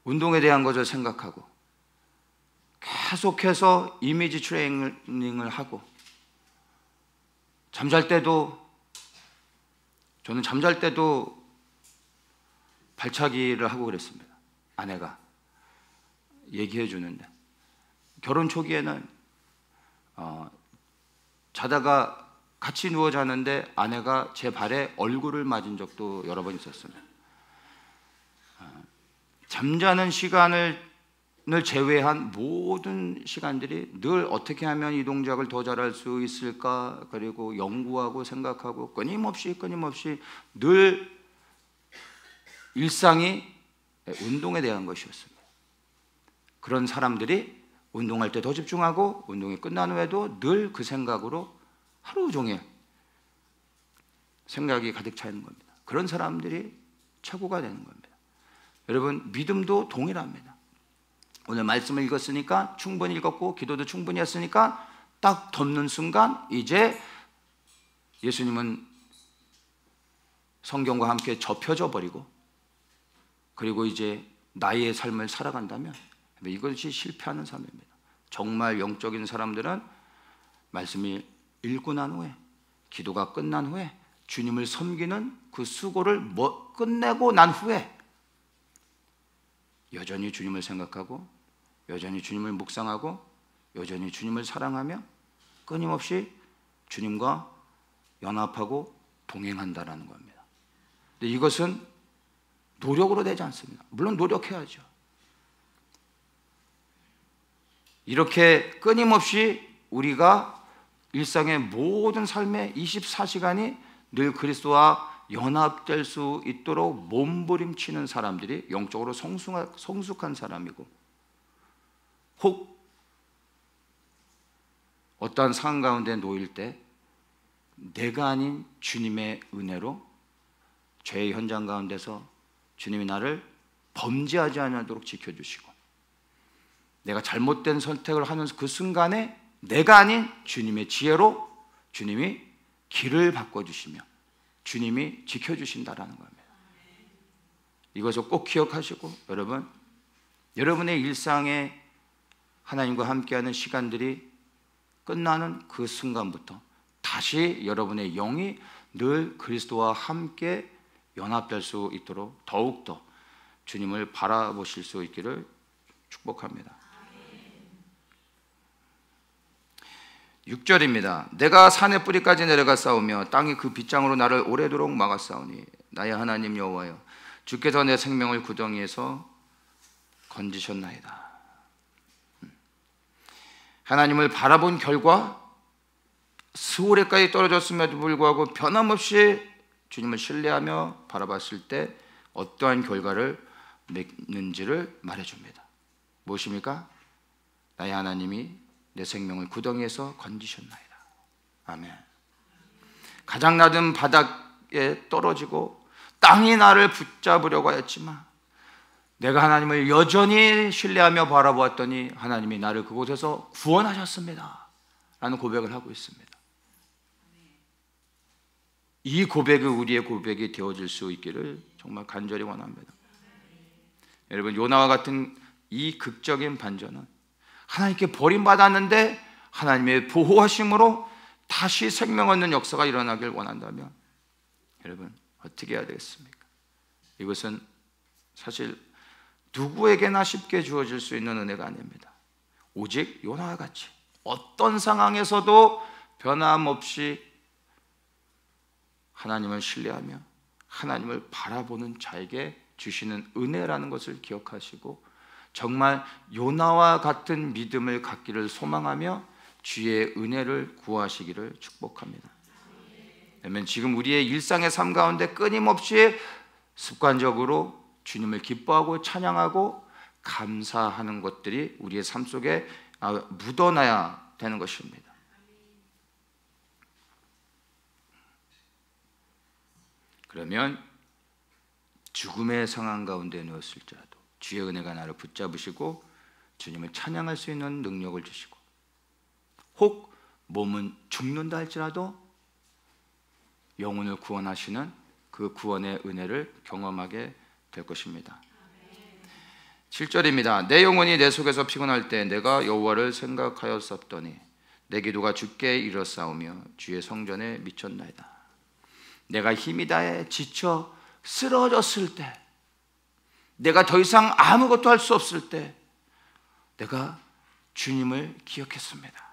운동에 대한 것을 생각하고 계속해서 이미지 트레이닝을 하고, 잠잘 때도, 저는 잠잘 때도 발차기를 하고 그랬습니다. 아내가 얘기해 주는데, 결혼 초기에는 자다가 같이 누워 자는데 아내가 제 발에 얼굴을 맞은 적도 여러 번 있었습니다. 잠자는 시간을 제외한 모든 시간들이 늘 어떻게 하면 이 동작을 더 잘할 수 있을까, 그리고 연구하고 생각하고 끊임없이 늘 일상이 운동에 대한 것이었습니다. 그런 사람들이 운동할 때 더 집중하고 운동이 끝난 후에도 늘 그 생각으로 하루 종일 생각이 가득 차 있는 겁니다. 그런 사람들이 최고가 되는 겁니다. 여러분, 믿음도 동일합니다. 오늘 말씀을 읽었으니까 충분히 읽었고 기도도 충분히 했으니까 딱 덮는 순간 이제 예수님은 성경과 함께 접혀져 버리고, 그리고 이제 나의 삶을 살아간다면 이것이 실패하는 삶입니다. 정말 영적인 사람들은 말씀이 읽고 난 후에, 기도가 끝난 후에 주님을 섬기는 그 수고를 끝내고 난 후에 여전히 주님을 생각하고, 여전히 주님을 묵상하고, 여전히 주님을 사랑하며 끊임없이 주님과 연합하고 동행한다라는 겁니다. 근데 이것은 노력으로 되지 않습니다. 물론 노력해야죠. 이렇게 끊임없이 우리가 일상의 모든 삶의 24시간이 늘 그리스도와 연합될 수 있도록 몸부림치는 사람들이 영적으로 성숙한 사람이고, 혹 어떠한 상황 가운데 놓일 때 내가 아닌 주님의 은혜로 죄의 현장 가운데서 주님이 나를 범죄하지 않도록 지켜주시고, 내가 잘못된 선택을 하는 그 순간에 내가 아닌 주님의 지혜로 주님이 길을 바꿔주시며 주님이 지켜주신다라는 겁니다. 이것을 꼭 기억하시고 여러분, 여러분의 일상에 하나님과 함께하는 시간들이 끝나는 그 순간부터 다시 여러분의 영이 늘 그리스도와 함께 연합될 수 있도록 더욱더 주님을 바라보실 수 있기를 축복합니다. 6절입니다. 내가 산의 뿌리까지 내려가 싸우며 땅이 그 빗장으로 나를 오래도록 막아 싸우니 나의 하나님 여호와여, 주께서 내 생명을 구덩이에서 건지셨나이다. 하나님을 바라본 결과 스오레까지 떨어졌음에도 불구하고 변함없이 주님을 신뢰하며 바라봤을 때 어떠한 결과를 맺는지를 말해줍니다. 무엇입니까? 나의 하나님이 내 생명을 구덩이에서 건지셨나이다. 아멘. 가장 낮은 바닥에 떨어지고 땅이 나를 붙잡으려고 했지만 내가 하나님을 여전히 신뢰하며 바라보았더니 하나님이 나를 그곳에서 구원하셨습니다 라는 고백을 하고 있습니다. 이 고백이 우리의 고백이 되어질 수 있기를 정말 간절히 원합니다. 여러분, 요나와 같은 이 극적인 반전은 하나님께 버림받았는데 하나님의 보호하심으로 다시 생명 얻는 역사가 일어나길 원한다면 여러분 어떻게 해야 되겠습니까? 이것은 사실 누구에게나 쉽게 주어질 수 있는 은혜가 아닙니다. 오직 요나와 같이 어떤 상황에서도 변함없이 하나님을 신뢰하며 하나님을 바라보는 자에게 주시는 은혜라는 것을 기억하시고 정말 요나와 같은 믿음을 갖기를 소망하며 주의 은혜를 구하시기를 축복합니다. 왜냐하면 지금 우리의 일상의 삶 가운데 끊임없이 습관적으로 주님을 기뻐하고 찬양하고 감사하는 것들이 우리의 삶 속에 묻어나야 되는 것입니다. 그러면 죽음의 상황 가운데 놓였을지라도 주의 은혜가 나를 붙잡으시고 주님을 찬양할 수 있는 능력을 주시고 혹 몸은 죽는다 할지라도 영혼을 구원하시는 그 구원의 은혜를 경험하게 될 것입니다. 7절입니다. 내 영혼이 내 속에서 피곤할 때 내가 여호와를 생각하였었더니 내 기도가 주께 이르렀사오며 주의 성전에 미쳤나이다. 내가 힘이 다해 지쳐 쓰러졌을 때, 내가 더 이상 아무것도 할 수 없을 때 내가 주님을 기억했습니다.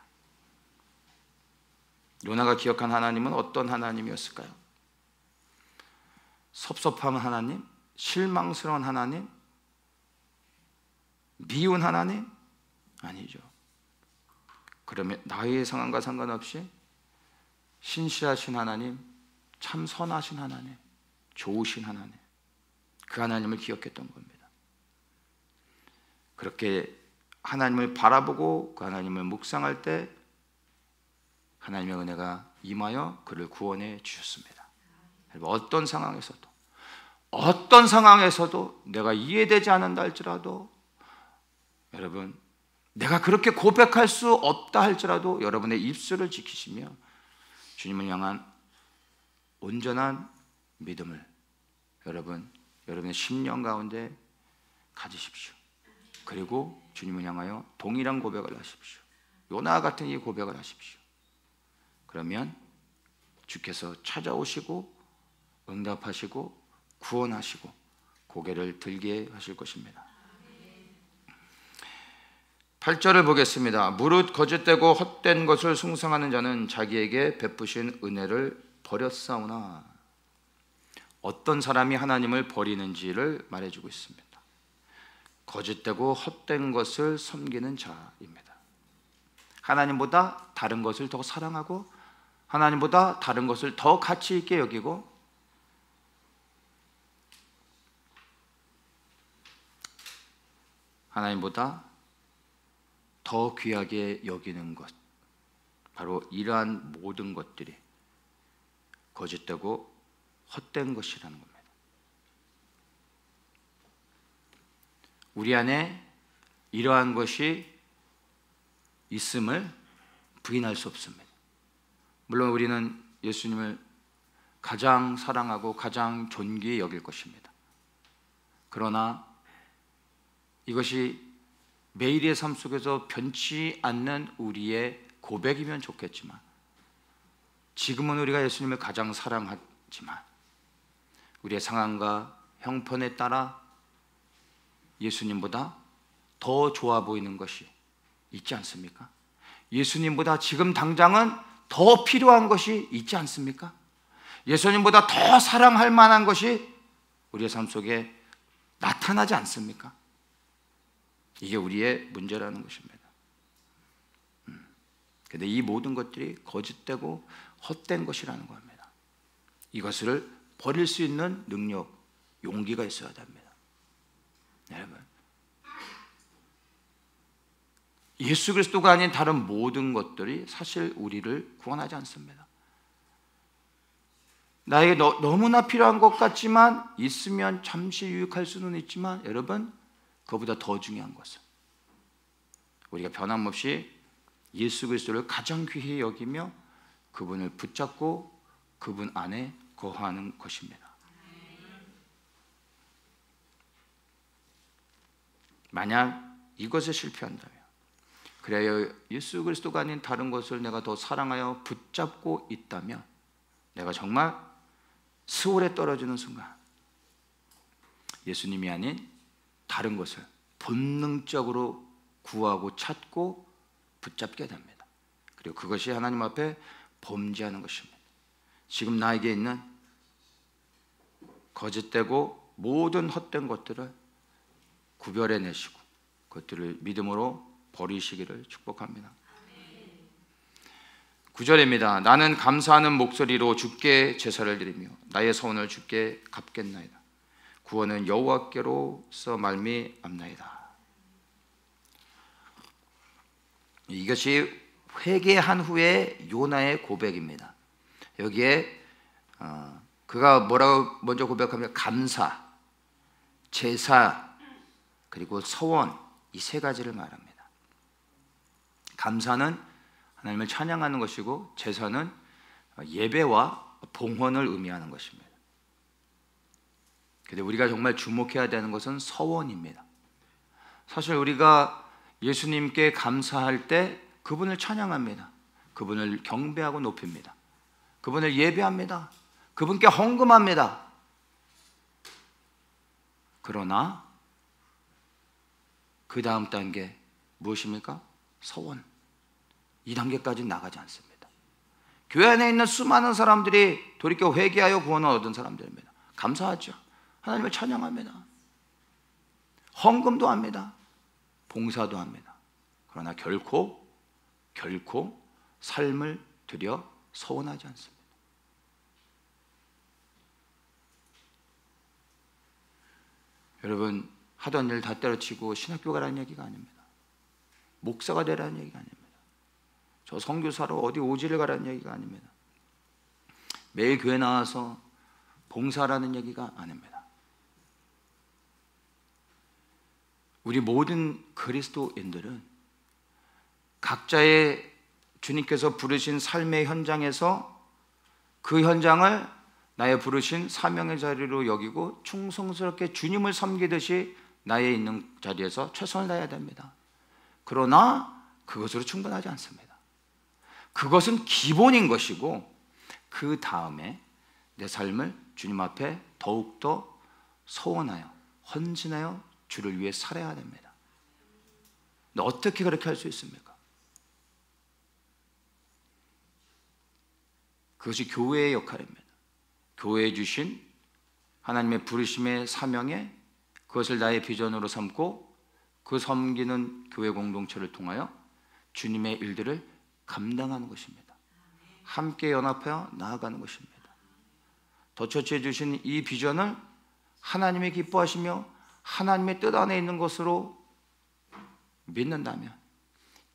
요나가 기억한 하나님은 어떤 하나님이었을까요? 섭섭한 하나님? 실망스러운 하나님? 미운 하나님? 아니죠. 그러면 나의 상황과 상관없이 신실하신 하나님, 참 선하신 하나님, 좋으신 하나님, 그 하나님을 기억했던 겁니다. 그렇게 하나님을 바라보고 그 하나님을 묵상할 때 하나님의 은혜가 임하여 그를 구원해 주셨습니다. 어떤 상황에서도 내가 이해되지 않는다 할지라도 여러분, 내가 그렇게 고백할 수 없다 할지라도 여러분의 입술을 지키시며 주님을 향한 온전한 믿음을 여러분의 심령 가운데 가지십시오. 그리고 주님을 향하여 동일한 고백을 하십시오. 요나와 같은 이 고백을 하십시오. 그러면 주께서 찾아오시고 응답하시고 구원하시고 고개를 들게 하실 것입니다. 8절을 보겠습니다. 무릇 거짓되고 헛된 것을 숭상하는 자는 자기에게 베푸신 은혜를 버렸사오나. 어떤 사람이 하나님을 버리는지를 말해주고 있습니다. 거짓되고 헛된 것을 섬기는 자입니다. 하나님보다 다른 것을 더 사랑하고 하나님보다 다른 것을 더 가치 있게 여기고 하나님보다 더 귀하게 여기는 것, 바로 이러한 모든 것들이 거짓되고 헛된 것이라는 겁니다. 우리 안에 이러한 것이 있음을 부인할 수 없습니다. 물론 우리는 예수님을 가장 사랑하고 가장 존귀히 여길 것입니다. 그러나 이것이 매일의 삶 속에서 변치 않는 우리의 고백이면 좋겠지만, 지금은 우리가 예수님을 가장 사랑하지만 우리의 상황과 형편에 따라 예수님보다 더 좋아 보이는 것이 있지 않습니까? 예수님보다 지금 당장은 더 필요한 것이 있지 않습니까? 예수님보다 더 사랑할 만한 것이 우리의 삶 속에 나타나지 않습니까? 이게 우리의 문제라는 것입니다. 그런데 이 모든 것들이 거짓되고 헛된 것이라는 겁니다. 이것을 버릴 수 있는 능력, 용기가 있어야 됩니다. 여러분, 예수 그리스도가 아닌 다른 모든 것들이 사실 우리를 구원하지 않습니다. 나에게 너무나 필요한 것 같지만, 있으면 잠시 유익할 수는 있지만, 여러분, 그보다 더 중요한 것은 우리가 변함없이 예수 그리스도를 가장 귀히 여기며 그분을 붙잡고 그분 안에 거하는 것입니다. 만약 이것에 실패한다면, 그래야 예수 그리스도가 아닌 다른 것을 내가 더 사랑하여 붙잡고 있다면, 내가 정말 스월에 떨어지는 순간 예수님이 아닌 다른 것을 본능적으로 구하고 찾고 붙잡게 됩니다. 그리고 그것이 하나님 앞에 범죄하는 것입니다. 지금 나에게 있는 거짓되고 모든 헛된 것들을 구별해내시고 그것들을 믿음으로 버리시기를 축복합니다. 9절입니다. 나는 감사하는 목소리로 주께 제사를 드리며 나의 서원을 주께 갚겠나이다. 구원은 여호와께로서 말미암나이다. 이것이 회개한 후에 요나의 고백입니다. 여기에 그가 뭐라고 먼저 고백하면 감사, 제사, 그리고 서원, 이 세 가지를 말합니다. 감사는 하나님을 찬양하는 것이고, 제사는 예배와 봉헌을 의미하는 것입니다. 그런데 우리가 정말 주목해야 되는 것은 서원입니다. 사실 우리가 예수님께 감사할 때 그분을 찬양합니다. 그분을 경배하고 높입니다. 그분을 예배합니다. 그분께 헌금합니다. 그러나 그 다음 단계 무엇입니까? 서원. 이 단계까지 나가지 않습니다. 교회 안에 있는 수많은 사람들이 돌이켜 회개하여 구원을 얻은 사람들입니다. 감사하죠. 하나님을 찬양합니다. 헌금도 합니다. 봉사도 합니다. 그러나 결코 삶을 들여 서원하지 않습니다. 여러분, 하던 일 다 때려치고 신학교 가라는 얘기가 아닙니다. 목사가 되라는 얘기가 아닙니다. 저 선교사로 어디 오지를 가라는 얘기가 아닙니다. 매일 교회 나와서 봉사라는 얘기가 아닙니다. 우리 모든 그리스도인들은 각자의 주님께서 부르신 삶의 현장에서 그 현장을 나의 부르신 사명의 자리로 여기고 충성스럽게 주님을 섬기듯이 나의 있는 자리에서 최선을 다해야 됩니다. 그러나 그것으로 충분하지 않습니다. 그것은 기본인 것이고, 그 다음에 내 삶을 주님 앞에 더욱더 소원하여 헌신하여 주를 위해 살아야 됩니다. 근데 어떻게 그렇게 할 수 있습니까? 그것이 교회의 역할입니다. 교회에 주신 하나님의 부르심의 사명에 그것을 나의 비전으로 삼고 그 섬기는 교회 공동체를 통하여 주님의 일들을 감당하는 것입니다. 함께 연합하여 나아가는 것입니다. 더처치해 주신 이 비전을 하나님이 기뻐하시며 하나님의 뜻 안에 있는 것으로 믿는다면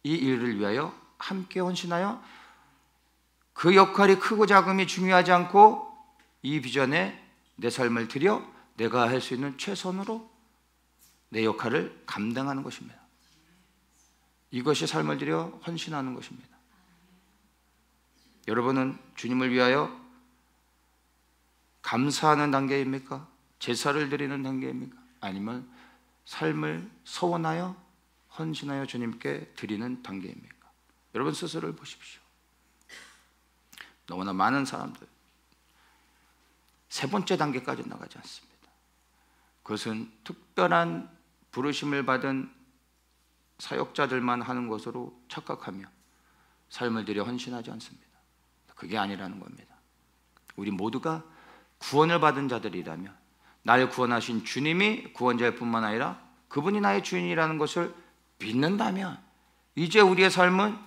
이 일을 위하여 함께 헌신하여 그 역할이 크고 작음이 중요하지 않고 이 비전에 내 삶을 들여 내가 할 수 있는 최선으로 내 역할을 감당하는 것입니다. 이것이 삶을 들여 헌신하는 것입니다. 여러분은 주님을 위하여 감사하는 단계입니까? 제사를 드리는 단계입니까? 아니면 삶을 서원하여 헌신하여 주님께 드리는 단계입니까? 여러분 스스로를 보십시오. 너무나 많은 사람들 세 번째 단계까지 나가지 않습니다. 그것은 특별한 부르심을 받은 사역자들만 하는 것으로 착각하며 삶을 들여 헌신하지 않습니다. 그게 아니라는 겁니다. 우리 모두가 구원을 받은 자들이라면, 날 구원하신 주님이 구원자일 뿐만 아니라 그분이 나의 주인이라는 것을 믿는다면, 이제 우리의 삶은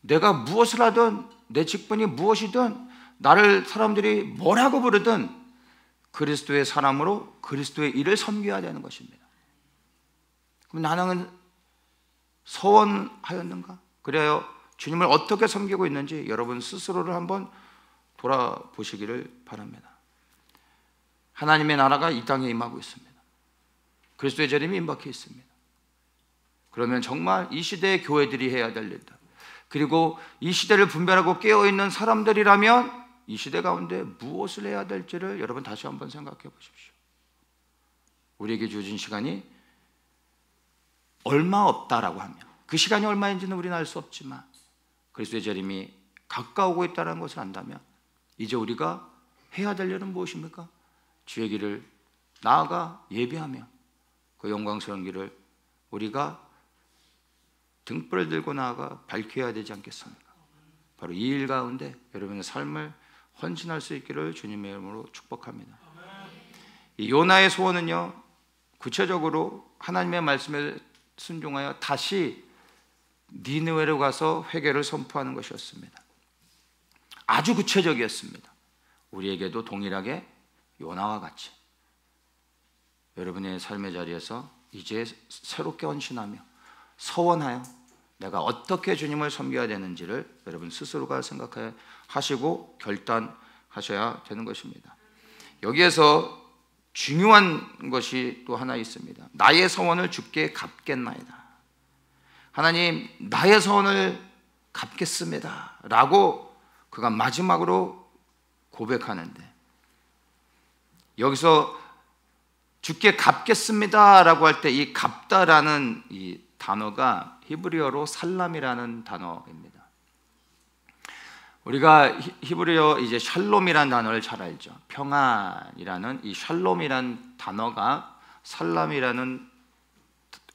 내가 무엇을 하든, 내 직분이 무엇이든, 나를 사람들이 뭐라고 부르든 그리스도의 사람으로 그리스도의 일을 섬겨야 되는 것입니다. 그럼 나는 서원하였는가? 그래요. 주님을 어떻게 섬기고 있는지 여러분 스스로를 한번 돌아보시기를 바랍니다. 하나님의 나라가 이 땅에 임하고 있습니다. 그리스도의 재림이 임박해 있습니다. 그러면 정말 이 시대의 교회들이 해야 될 일들, 그리고 이 시대를 분별하고 깨어있는 사람들이라면 이 시대 가운데 무엇을 해야 될지를 여러분 다시 한번 생각해 보십시오. 우리에게 주어진 시간이 얼마 없다라고 하면, 그 시간이 얼마인지는 우리는 알 수 없지만 그리스도의 재림이 가까우고 있다는 것을 안다면 이제 우리가 해야 될 일은 무엇입니까? 주의 길을 나아가 예비하며 그 영광스러운 길을 우리가 등불을 들고 나아가 밝혀야 되지 않겠습니까? 바로 이 일 가운데 여러분의 삶을 헌신할 수 있기를 주님의 이름으로 축복합니다. 이 요나의 소원은요, 구체적으로 하나님의 말씀에 순종하여 다시 니느웨로 가서 회개를 선포하는 것이었습니다. 아주 구체적이었습니다. 우리에게도 동일하게 요나와 같이 여러분의 삶의 자리에서 이제 새롭게 헌신하며 서원하여 내가 어떻게 주님을 섬겨야 되는지를 여러분 스스로가 생각하시고 결단하셔야 되는 것입니다. 여기에서 중요한 것이 또 하나 있습니다. 나의 서원을 주께 갚겠나이다. 하나님, 나의 서원을 갚겠습니다 라고 그가 마지막으로 고백하는데, 여기서 주께 갚겠습니다 라고 할 때 이 갚다라는 이 단어가 히브리어로 살람이라는 단어입니다. 우리가 히브리어 이제 샬롬이라는 단어를 잘 알죠. 평안이라는 이 샬롬이라는 단어가 살람이라는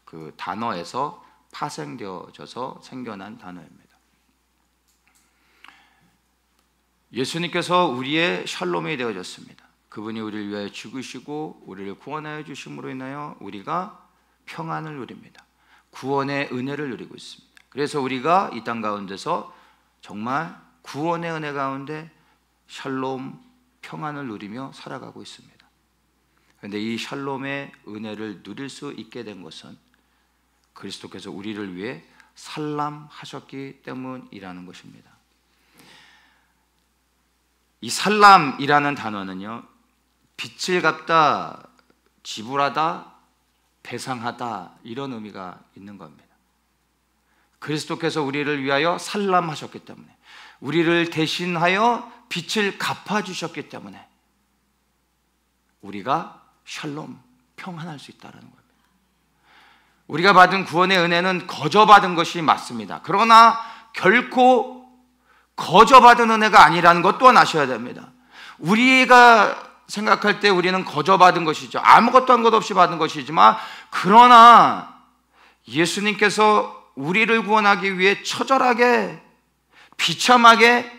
그 단어에서 파생되어져서 생겨난 단어입니다. 예수님께서 우리의 샬롬이 되어졌습니다. 그분이 우리를 위하여 죽으시고 우리를 구원하여 주심으로 인하여 우리가 평안을 누립니다. 구원의 은혜를 누리고 있습니다. 그래서 우리가 이 땅 가운데서 정말 구원의 은혜 가운데 샬롬, 평안을 누리며 살아가고 있습니다. 그런데 이 샬롬의 은혜를 누릴 수 있게 된 것은 그리스도께서 우리를 위해 살람하셨기 때문이라는 것입니다. 이 살람이라는 단어는요, 빚을 갚다, 지불하다, 배상하다 이런 의미가 있는 겁니다. 그리스도께서 우리를 위하여 살람하셨기 때문에, 우리를 대신하여 빚을 갚아주셨기 때문에 우리가 샬롬, 평안할 수 있다는 겁니다. 우리가 받은 구원의 은혜는 거저받은 것이 맞습니다. 그러나 결코 거저받은 은혜가 아니라는 것 또한 아셔야 됩니다. 우리가 생각할 때 우리는 거저받은 것이죠. 아무것도 한 것 없이 받은 것이지만, 그러나 예수님께서 우리를 구원하기 위해 처절하게 비참하게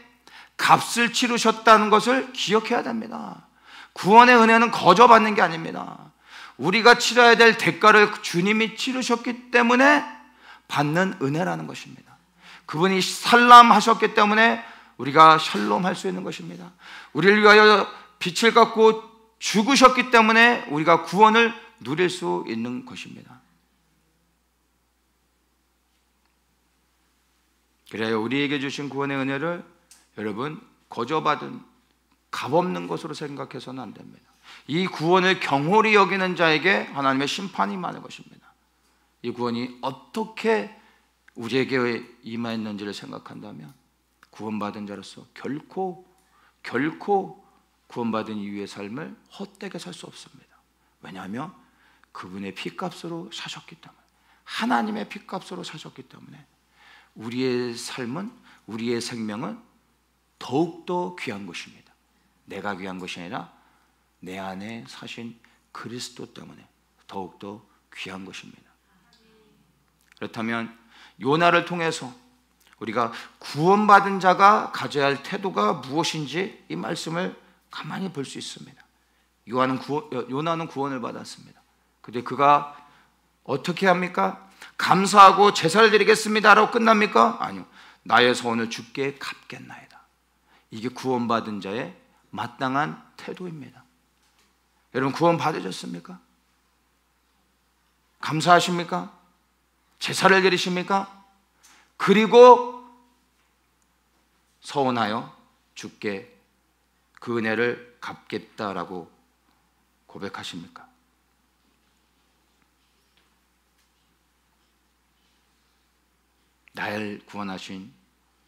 값을 치르셨다는 것을 기억해야 됩니다. 구원의 은혜는 거저받는 게 아닙니다. 우리가 치러야 될 대가를 주님이 치르셨기 때문에 받는 은혜라는 것입니다. 그분이 살람하셨기 때문에 우리가 샬롬할 수 있는 것입니다. 우리를 위하여 빛을 갚고 죽으셨기 때문에 우리가 구원을 누릴 수 있는 것입니다. 그래야 우리에게 주신 구원의 은혜를 여러분 거저받은 값없는 것으로 생각해서는 안 됩니다. 이 구원을 경홀히 여기는 자에게 하나님의 심판이 임하는 것입니다. 이 구원이 어떻게 우리에게 임했는지를 생각한다면 구원받은 자로서 결코 구원받은 이후의 삶을 헛되게 살 수 없습니다. 왜냐하면 그분의 피값으로 사셨기 때문에, 하나님의 피값으로 사셨기 때문에 우리의 삶은, 우리의 생명은 더욱더 귀한 것입니다. 내가 귀한 것이 아니라 내 안에 사신 그리스도 때문에 더욱더 귀한 것입니다. 그렇다면 요나를 통해서 우리가 구원받은 자가 가져야 할 태도가 무엇인지 이 말씀을 가만히 볼 수 있습니다. 요나는 구원을 받았습니다. 근데 그가 어떻게 합니까? 감사하고 제사를 드리겠습니다 라고 끝납니까? 아니요. 나의 소원을 주께 갚겠나이다. 이게 구원받은 자의 마땅한 태도입니다. 여러분, 구원 받으셨습니까? 감사하십니까? 제사를 드리십니까? 그리고 서원하여 주께 그 은혜를 갚겠다라고 고백하십니까? 나를 구원하신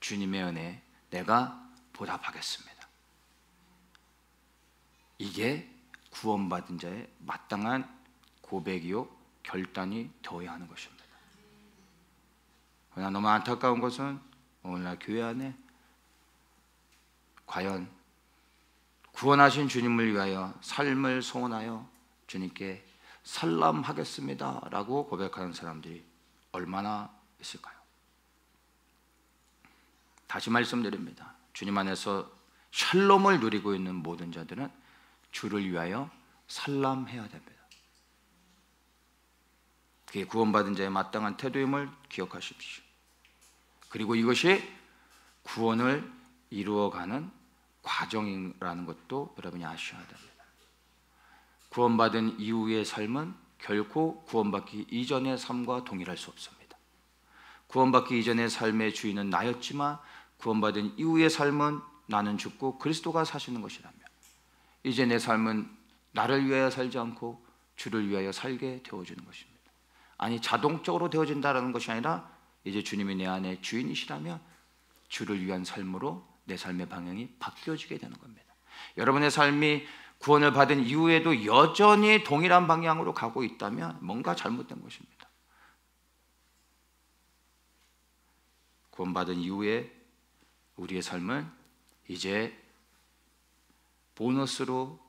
주님의 은혜에 내가 보답하겠습니다. 이게 구원받은 자의 마땅한 고백이요 결단이 되어야 하는 것입니다. 그러나 너무 안타까운 것은 오늘날 교회 안에 과연 구원하신 주님을 위하여 삶을 소원하여 주님께 살람하겠습니다 라고 고백하는 사람들이 얼마나 있을까요? 다시 말씀드립니다. 주님 안에서 샬롬을 누리고 있는 모든 자들은 주를 위하여 살람해야 됩니다. 그게 구원받은 자의 마땅한 태도임을 기억하십시오. 그리고 이것이 구원을 이루어가는 과정이라는 것도 여러분이 아셔야 됩니다. 구원받은 이후의 삶은 결코 구원받기 이전의 삶과 동일할 수 없습니다. 구원받기 이전의 삶의 주인은 나였지만 구원받은 이후의 삶은 나는 죽고 그리스도가 사시는 것이라며, 이제 내 삶은 나를 위하여 살지 않고 주를 위하여 살게 되어지는 것입니다. 아니, 자동적으로 되어진다는 것이 아니라 이제 주님이 내 안에 주인이시라면 주를 위한 삶으로 내 삶의 방향이 바뀌어지게 되는 겁니다. 여러분의 삶이 구원을 받은 이후에도 여전히 동일한 방향으로 가고 있다면 뭔가 잘못된 것입니다. 구원받은 이후에 우리의 삶은 이제 보너스로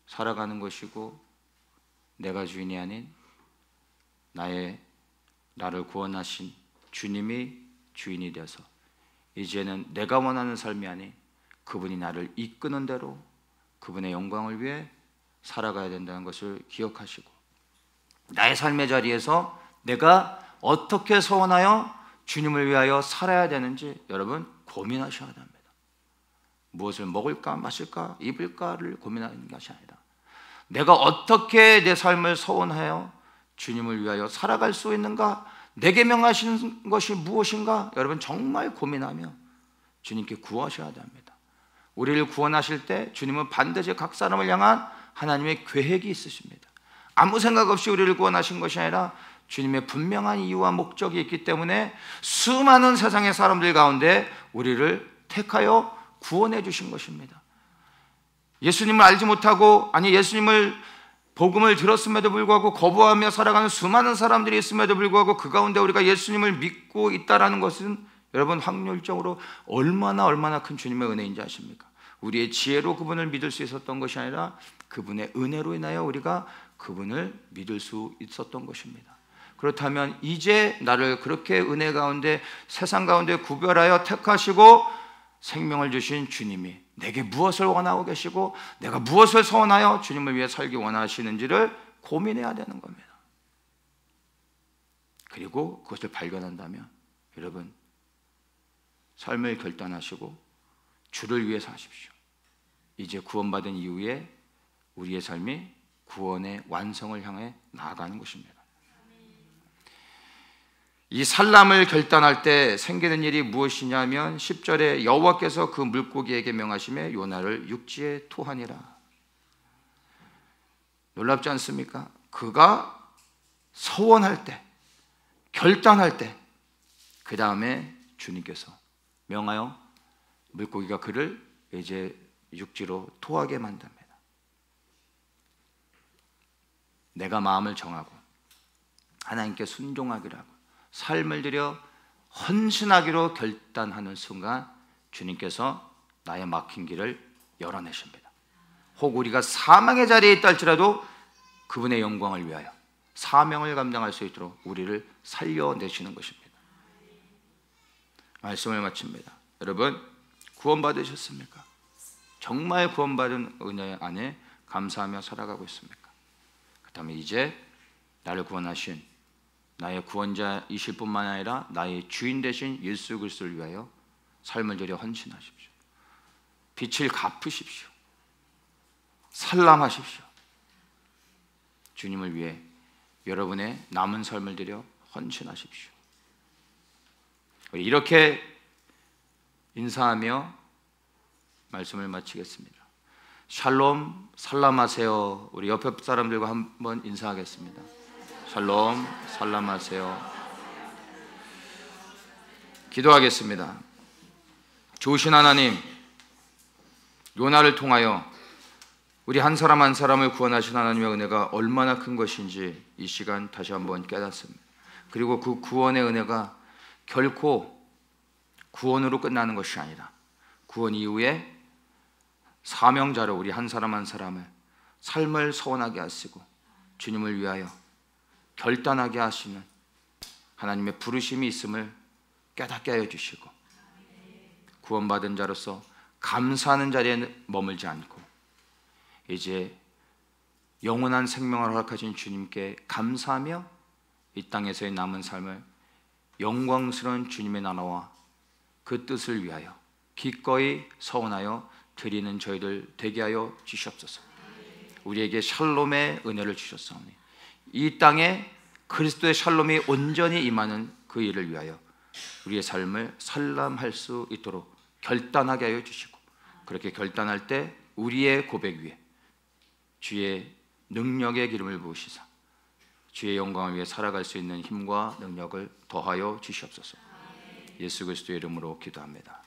살아가는 것이고, 내가 주인이 아닌 나를 구원하신 주님이 주인이 되어서 이제는 내가 원하는 삶이 아닌 그분이 나를 이끄는 대로 그분의 영광을 위해 살아가야 된다는 것을 기억하시고, 나의 삶의 자리에서 내가 어떻게 서원하여 주님을 위하여 살아야 되는지 여러분 고민하셔야 됩니다. 무엇을 먹을까 마실까 입을까를 고민하는 것이 아니라 내가 어떻게 내 삶을 서원하여 주님을 위하여 살아갈 수 있는가, 내게 명하시는 것이 무엇인가 여러분 정말 고민하며 주님께 구하셔야 됩니다. 우리를 구원하실 때 주님은 반드시 각 사람을 향한 하나님의 계획이 있으십니다. 아무 생각 없이 우리를 구원하신 것이 아니라 주님의 분명한 이유와 목적이 있기 때문에 수많은 세상의 사람들 가운데 우리를 택하여 구원해 주신 것입니다. 예수님을 알지 못하고, 아니 예수님을 복음을 들었음에도 불구하고 거부하며 살아가는 수많은 사람들이 있음에도 불구하고 그 가운데 우리가 예수님을 믿고 있다는 것은 여러분 확률적으로 얼마나 큰 주님의 은혜인지 아십니까? 우리의 지혜로 그분을 믿을 수 있었던 것이 아니라 그분의 은혜로 인하여 우리가 그분을 믿을 수 있었던 것입니다. 그렇다면 이제 나를 그렇게 은혜 가운데 세상 가운데 구별하여 택하시고 생명을 주신 주님이 내게 무엇을 원하고 계시고 내가 무엇을 소원하여 주님을 위해 살기 원하시는지를 고민해야 되는 겁니다. 그리고 그것을 발견한다면 여러분 삶을 결단하시고 주를 위해 사십시오. 이제 구원받은 이후에 우리의 삶이 구원의 완성을 향해 나아가는 것입니다. 이 살람을 결단할 때 생기는 일이 무엇이냐면 10절에 여호와께서 그 물고기에게 명하심에 요나를 육지에 토하니라. 놀랍지 않습니까? 그가 서원할 때, 결단할 때, 그 다음에 주님께서 명하여 물고기가 그를 이제 육지로 토하게 만듭니다. 내가 마음을 정하고 하나님께 순종하기로 하고 삶을 들여 헌신하기로 결단하는 순간 주님께서 나의 막힌 길을 열어내십니다. 혹 우리가 사망의 자리에 있다 할지라도 그분의 영광을 위하여 사명을 감당할 수 있도록 우리를 살려내시는 것입니다. 말씀을 마칩니다. 여러분, 구원받으셨습니까? 정말 구원받은 은혜 안에 감사하며 살아가고 있습니까? 그렇다면 이제 나를 구원하신 나의 구원자이실 뿐만 아니라 나의 주인 되신 예수 그리스도를 위하여 삶을 들여 헌신하십시오. 빛을 갚으십시오. 살람하십시오. 주님을 위해 여러분의 남은 삶을 들여 헌신하십시오. 이렇게 인사하며 말씀을 마치겠습니다. 샬롬, 살람하세요. 우리 옆에 사람들과 한번 인사하겠습니다. 샬롬, 살람하세요. 기도하겠습니다. 좋으신 하나님, 요나를 통하여 우리 한 사람 한 사람을 구원하신 하나님의 은혜가 얼마나 큰 것인지 이 시간 다시 한번 깨닫습니다. 그리고 그 구원의 은혜가 결코 구원으로 끝나는 것이 아니라 구원 이후에 사명자로 우리 한 사람 한 사람을 삶을 서원하게 하시고 주님을 위하여 결단하게 하시는 하나님의 부르심이 있음을 깨닫게 하여 주시고 구원받은 자로서 감사하는 자리에 머물지 않고 이제 영원한 생명을 허락하신 주님께 감사하며 이 땅에서의 남은 삶을 영광스러운 주님의 나라와 그 뜻을 위하여 기꺼이 서원하여 드리는 저희들 되게 하여 주시옵소서. 우리에게 샬롬의 은혜를 주셨사오니 이 땅에 그리스도의 샬롬이 온전히 임하는 그 일을 위하여 우리의 삶을 살람할 수 있도록 결단하게 하여 주시고 그렇게 결단할 때 우리의 고백 위에 주의 능력의 기름을 부으시사 주의 영광을 위해 살아갈 수 있는 힘과 능력을 더하여 주시옵소서. 예수 그리스도의 이름으로 기도합니다.